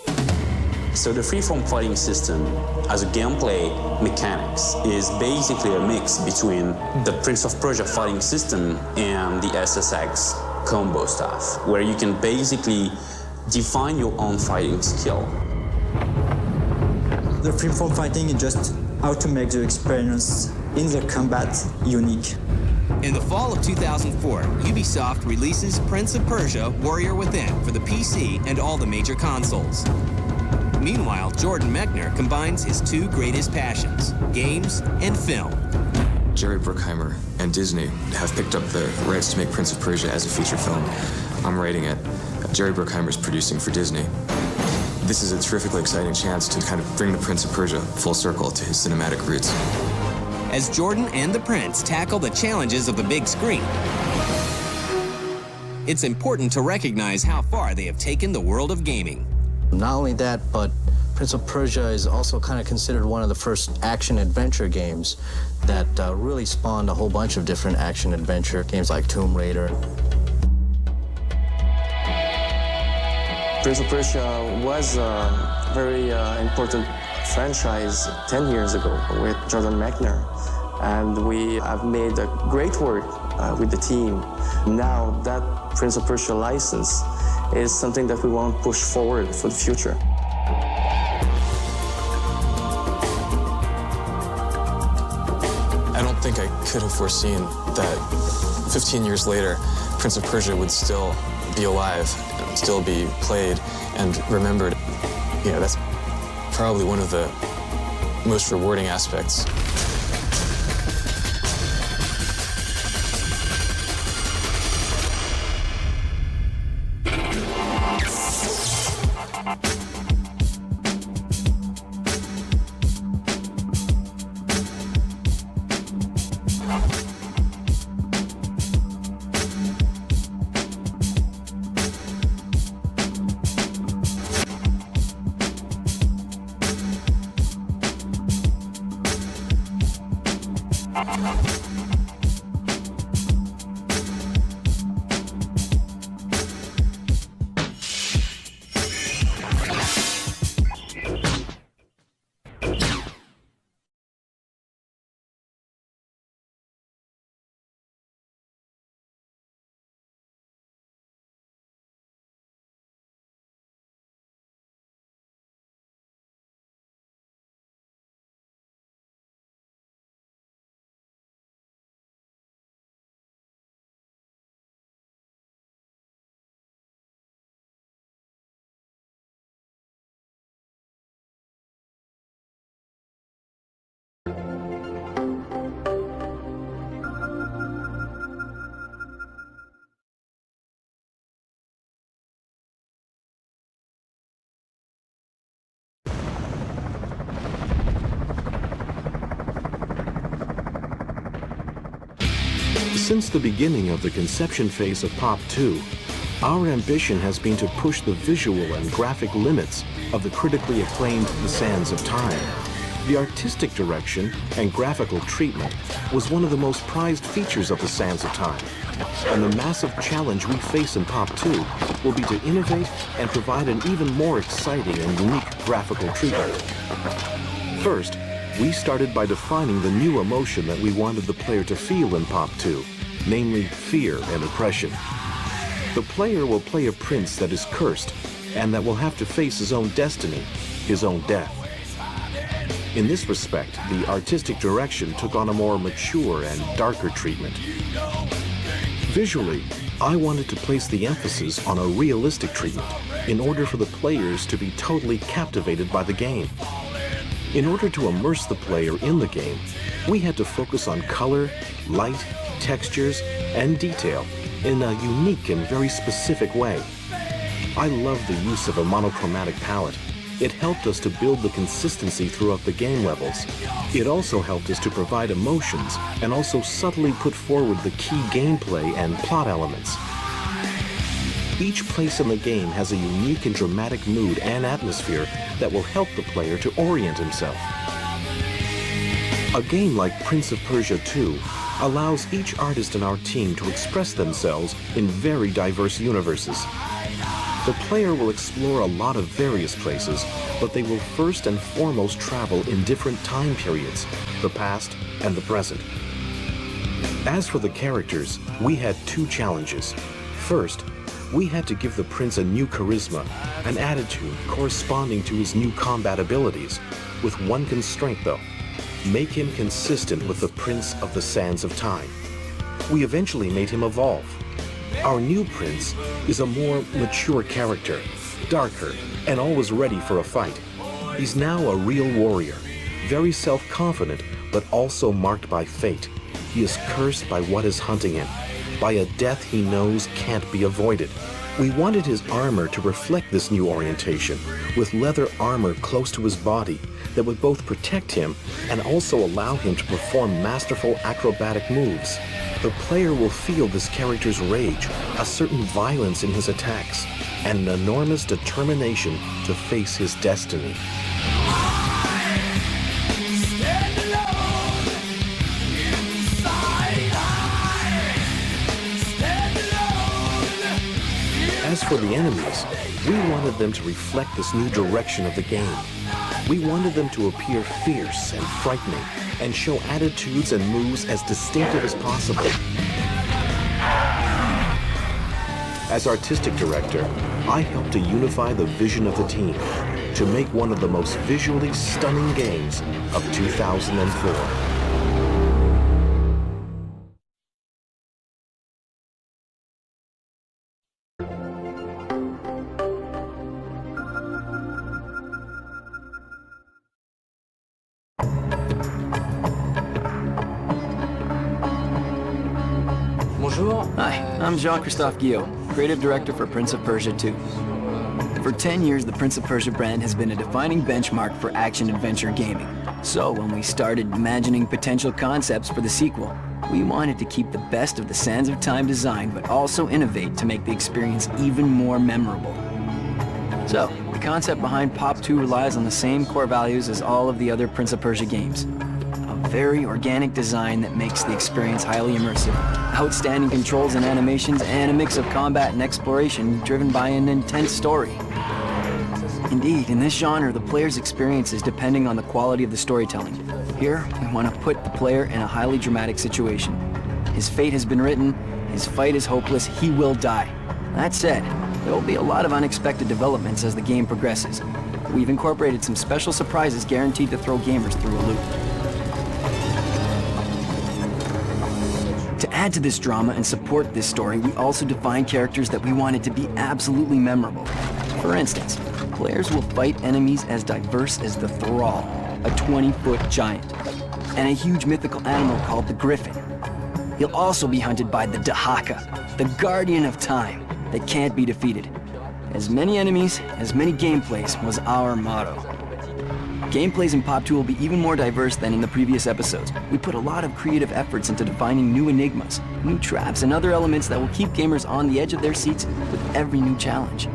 So the freeform fighting system as a gameplay mechanics is basically a mix between the Prince of Persia fighting system and the SSX combo stuff, where you can basically define your own fighting skill. The freeform fighting is just how to make the experience in the combat unique. In the fall of 2004, Ubisoft releases Prince of Persia: Warrior Within for the PC and all the major consoles. Meanwhile, Jordan Mechner combines his two greatest passions, games and film. Jerry Bruckheimer and Disney have picked up the rights to make Prince of Persia as a feature film. I'm writing it. Jerry Bruckheimer is producing for Disney. This is a terrifically exciting chance to kind of bring the Prince of Persia full circle to his cinematic roots. As Jordan and the Prince tackle the challenges of the big screen, it's important to recognize how far they have taken the world of gaming. Not only that, but Prince of Persia is also kind of considered one of the first action-adventure games that really spawned a whole bunch of different action-adventure games like Tomb Raider. Prince of Persia was a very important franchise 10 years ago with Jordan Mechner. And we have made a great work with the team. Now that Prince of Persia license is something that we want to push forward for the future. I don't think I could have foreseen that 15 years later, Prince of Persia would still be alive, still be played and remembered. You know, that's probably one of the most rewarding aspects. Since the beginning of the conception phase of Pop 2, our ambition has been to push the visual and graphic limits of the critically acclaimed The Sands of Time. The artistic direction and graphical treatment was one of the most prized features of The Sands of Time, and the massive challenge we face in Pop 2 will be to innovate and provide an even more exciting and unique graphical treatment. First, we started by defining the new emotion that we wanted the player to feel in Pop 2, namely fear and oppression. The player will play a prince that is cursed and that will have to face his own destiny, his own death. In this respect, the artistic direction took on a more mature and darker treatment. Visually, I wanted to place the emphasis on a realistic treatment in order for the players to be totally captivated by the game. In order to immerse the player in the game, we had to focus on color, light, textures, and detail in a unique and very specific way. I love the use of a monochromatic palette. It helped us to build the consistency throughout the game levels. It also helped us to provide emotions and also subtly put forward the key gameplay and plot elements. Each place in the game has a unique and dramatic mood and atmosphere that will help the player to orient himself. A game like Prince of Persia 2 allows each artist in our team to express themselves in very diverse universes. The player will explore a lot of various places, but they will first and foremost travel in different time periods, the past and the present. As for the characters, we had two challenges. First, we had to give the prince a new charisma, an attitude corresponding to his new combat abilities, with one constraint though: make him consistent with the Prince of the Sands of Time. We eventually made him evolve. Our new prince is a more mature character, darker, and always ready for a fight. He's now a real warrior, very self-confident, but also marked by fate. He is cursed by what is hunting him, by a death he knows can't be avoided. We wanted his armor to reflect this new orientation, with leather armor close to his body that would both protect him and also allow him to perform masterful acrobatic moves. The player will feel this character's rage, a certain violence in his attacks, and an enormous determination to face his destiny. As for the enemies, we wanted them to reflect this new direction of the game. We wanted them to appear fierce and frightening, and show attitudes and moves as distinctive as possible. As artistic director, I helped to unify the vision of the team to make one of the most visually stunning games of 2004. Hi, I'm Jean-Christophe Guillot, creative director for Prince of Persia 2. For 10 years, the Prince of Persia brand has been a defining benchmark for action-adventure gaming. So when we started imagining potential concepts for the sequel, we wanted to keep the best of the Sands of Time design, but also innovate to make the experience even more memorable. So, the concept behind Pop 2 relies on the same core values as all of the other Prince of Persia games. A very organic design that makes the experience highly immersive, outstanding controls and animations, and a mix of combat and exploration driven by an intense story. Indeed, in this genre, the player's experience is depending on the quality of the storytelling. Here, we want to put the player in a highly dramatic situation. His fate has been written, his fight is hopeless, he will die. That said, there will be a lot of unexpected developments as the game progresses. We've incorporated some special surprises guaranteed to throw gamers through a loop. To add to this drama and support this story, we also defined characters that we wanted to be absolutely memorable. For instance, players will fight enemies as diverse as the Thrall, a 20-foot giant, and a huge mythical animal called the Griffin. He'll also be hunted by the Dahaka, the guardian of time that can't be defeated. As many enemies, as many gameplays was our motto. Gameplays in Pop 2 will be even more diverse than in the previous episodes. We put a lot of creative efforts into defining new enigmas, new traps, and other elements that will keep gamers on the edge of their seats with every new challenge.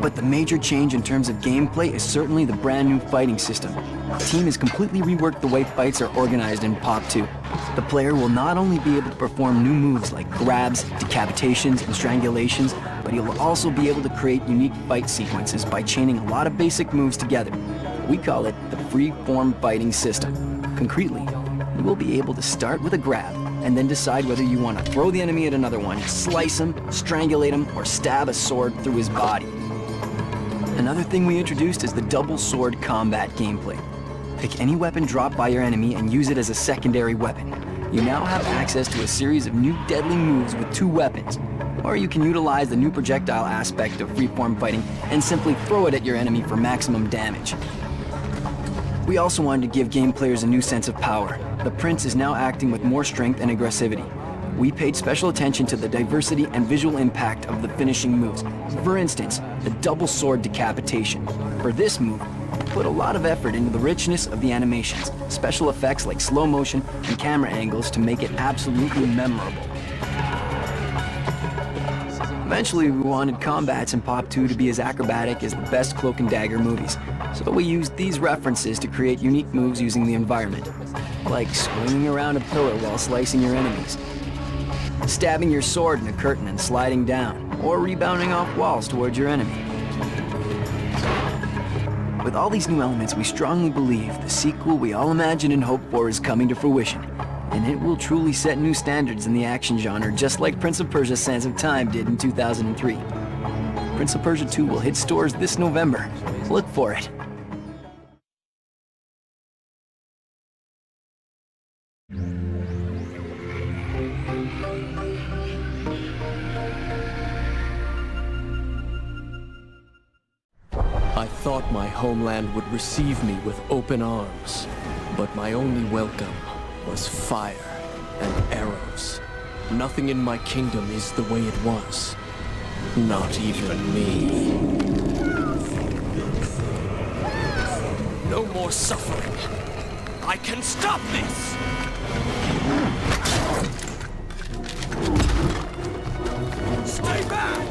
But the major change in terms of gameplay is certainly the brand new fighting system. The team has completely reworked the way fights are organized in Pop 2. The player will not only be able to perform new moves like grabs, decapitations, and strangulations, but he will also be able to create unique fight sequences by chaining a lot of basic moves together. We call it the free-form fighting system. Concretely, you will be able to start with a grab and then decide whether you want to throw the enemy at another one, slice him, strangulate him, or stab a sword through his body. Another thing we introduced is the double sword combat gameplay. Pick any weapon dropped by your enemy and use it as a secondary weapon. You now have access to a series of new deadly moves with two weapons. Or you can utilize the new projectile aspect of freeform fighting and simply throw it at your enemy for maximum damage. We also wanted to give game players a new sense of power. The Prince is now acting with more strength and aggressivity. we paid special attention to the diversity and visual impact of the finishing moves. For instance, the double sword decapitation. For this move, we put a lot of effort into the richness of the animations, special effects like slow motion and camera angles to make it absolutely memorable. Eventually, we wanted combats in Pop 2 to be as acrobatic as the best cloak and dagger movies, so we used these references to create unique moves using the environment, like swinging around a pillar while slicing your enemies, stabbing your sword in a curtain and sliding down, or rebounding off walls towards your enemy. With all these new elements, we strongly believe the sequel we all imagine and hope for is coming to fruition, and it will truly set new standards in the action genre, just like Prince of Persia: Sands of Time did in 2003. Prince of Persia 2 will hit stores this November. Look for it. I thought my homeland would receive me with open arms, but my only welcome was fire and arrows. Nothing in my kingdom is the way it was. Not even me. No more suffering. I can stop this! Stay back!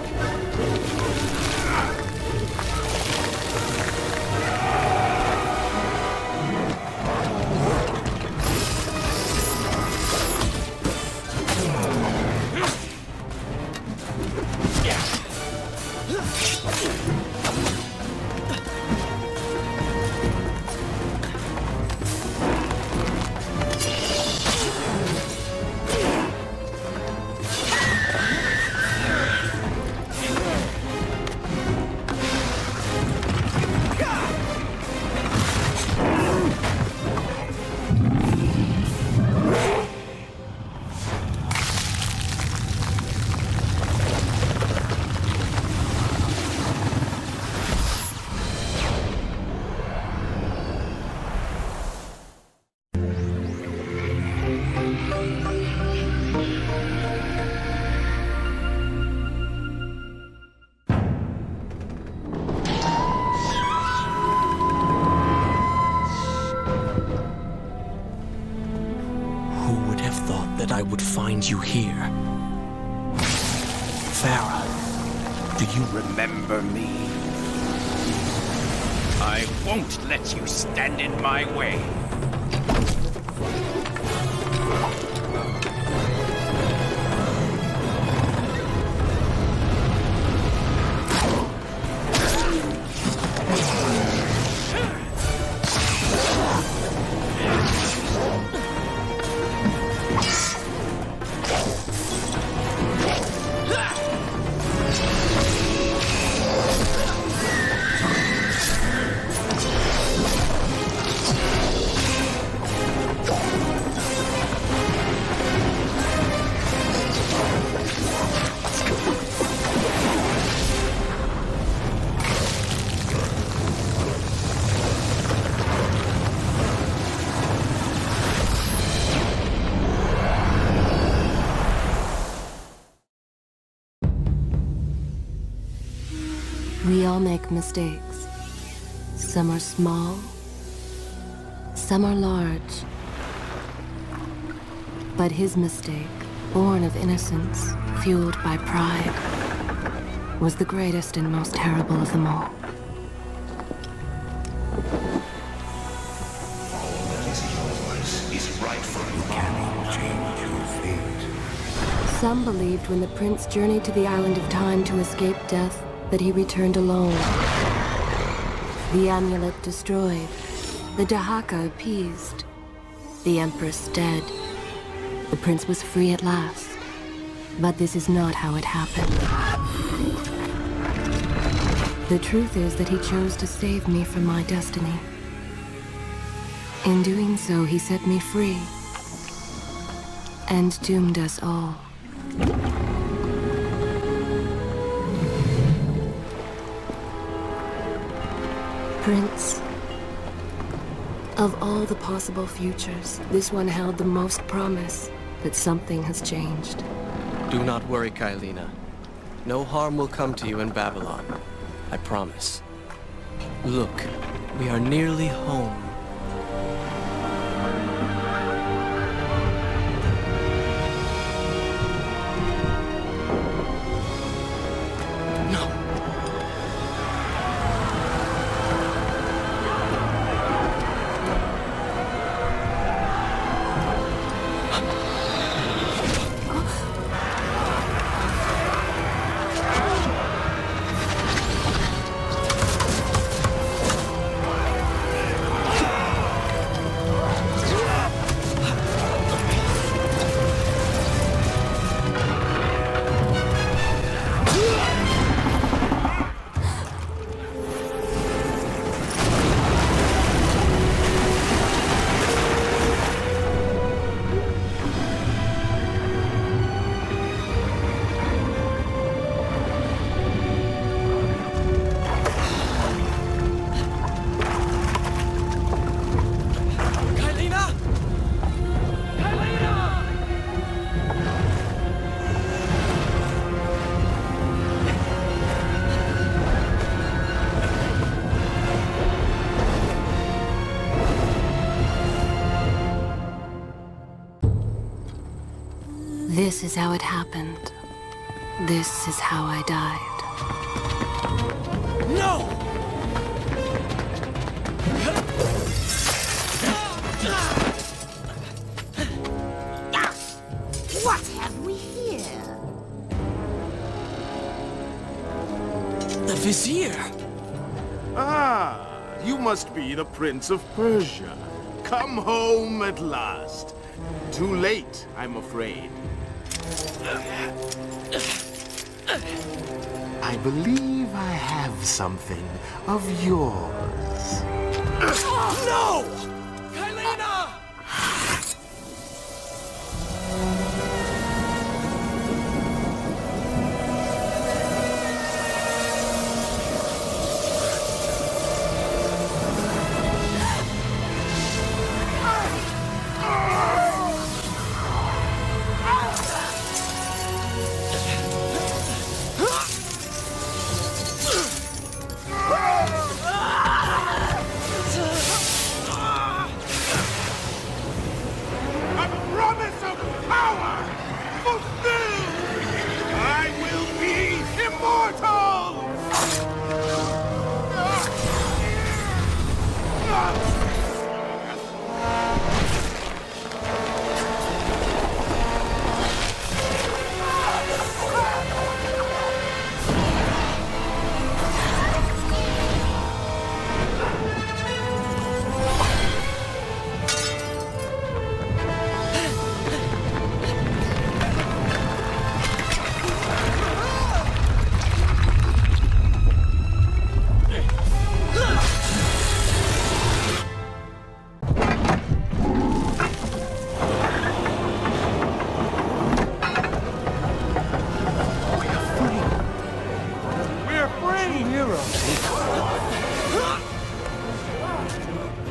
I would find you here. Farah, do you remember me? I won't let you stand in my way. We all make mistakes. Some are small, some are large. But his mistake, born of innocence, fueled by pride, was the greatest and most terrible of them all. Some believed when the prince journeyed to the island of time to escape death, that he returned alone. The amulet destroyed, the Dahaka appeased, the empress dead. The prince was free at last. But this is not how it happened. The truth is that he chose to save me from my destiny. In doing so, he set me free and doomed us all. Prince, of all the possible futures, this one held the most promise. that something has changed. Do not worry, Kailina. No harm will come to you in Babylon. I promise. Look, we are nearly home. This is how it happened. This is how I died. No! What have we here? The Vizier! Ah, you must be the Prince of Persia. Come home at last. Too late, I'm afraid. I believe I have something of yours. No! Kailina!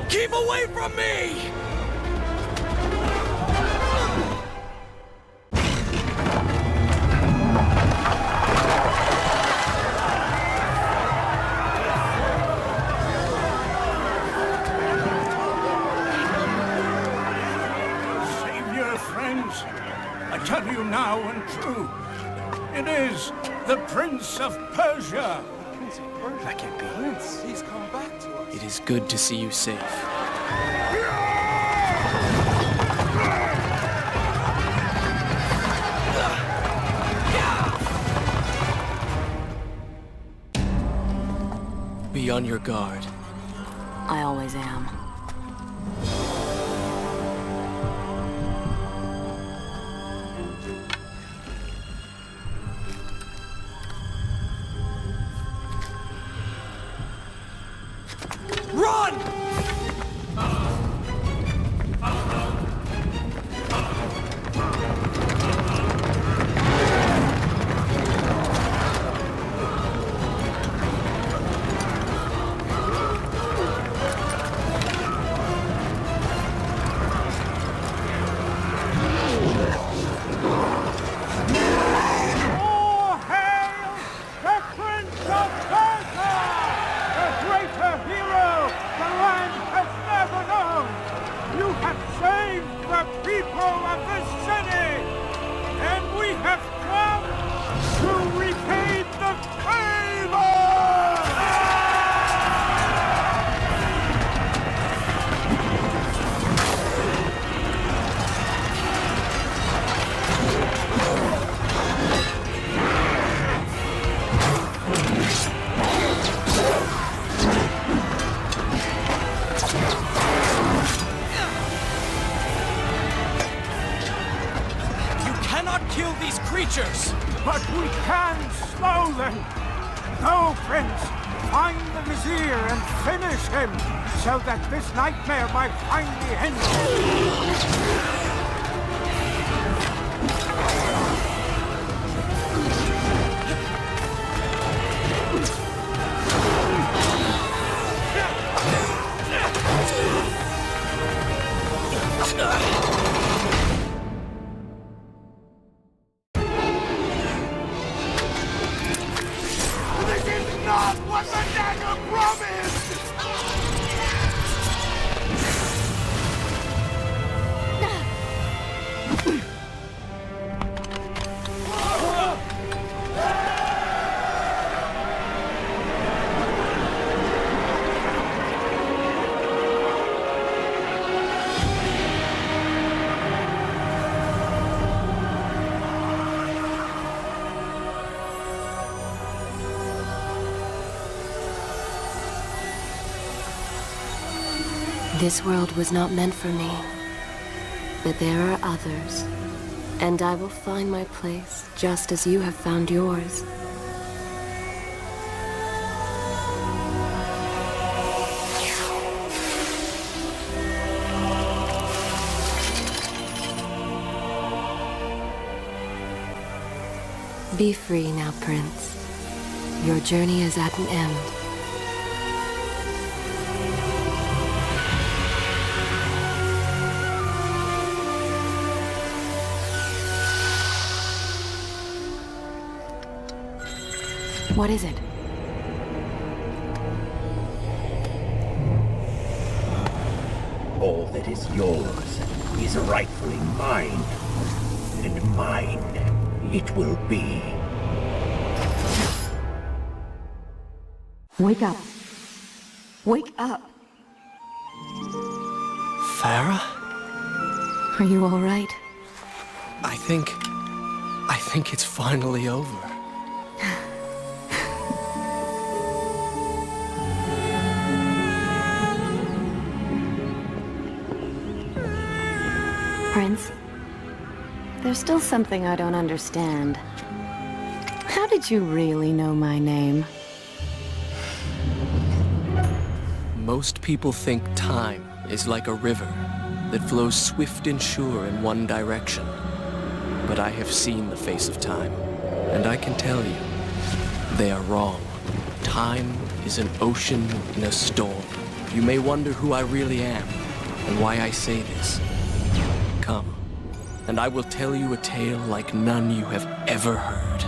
Keep away from me! Savior, friends, I tell you now and true, it is the Prince of Persia. That can't be. He's come back to us. It is good to see you safe. Be on your guard. I always am. Run! creatures! But we can slow them! Go, Prince! Find the Vizier and finish him, so that this nightmare might finally end. This is not what the dagger promised! This world was not meant for me, but there are others, and I will find my place just as you have found yours. Be free now, Prince. Your journey is at an end. What is it? All that is yours is rightfully mine, and mine it will be. Wake up. Wake up. Farah? Are you all right? I think it's finally over. Prince, there's still something I don't understand. How did you really know my name? Most people think time is like a river that flows swift and sure in one direction. But I have seen the face of time, and I can tell you, they are wrong. Time is an ocean in a storm. You may wonder who I really am, and why I say this. Come, and I will tell you a tale like none you have ever heard.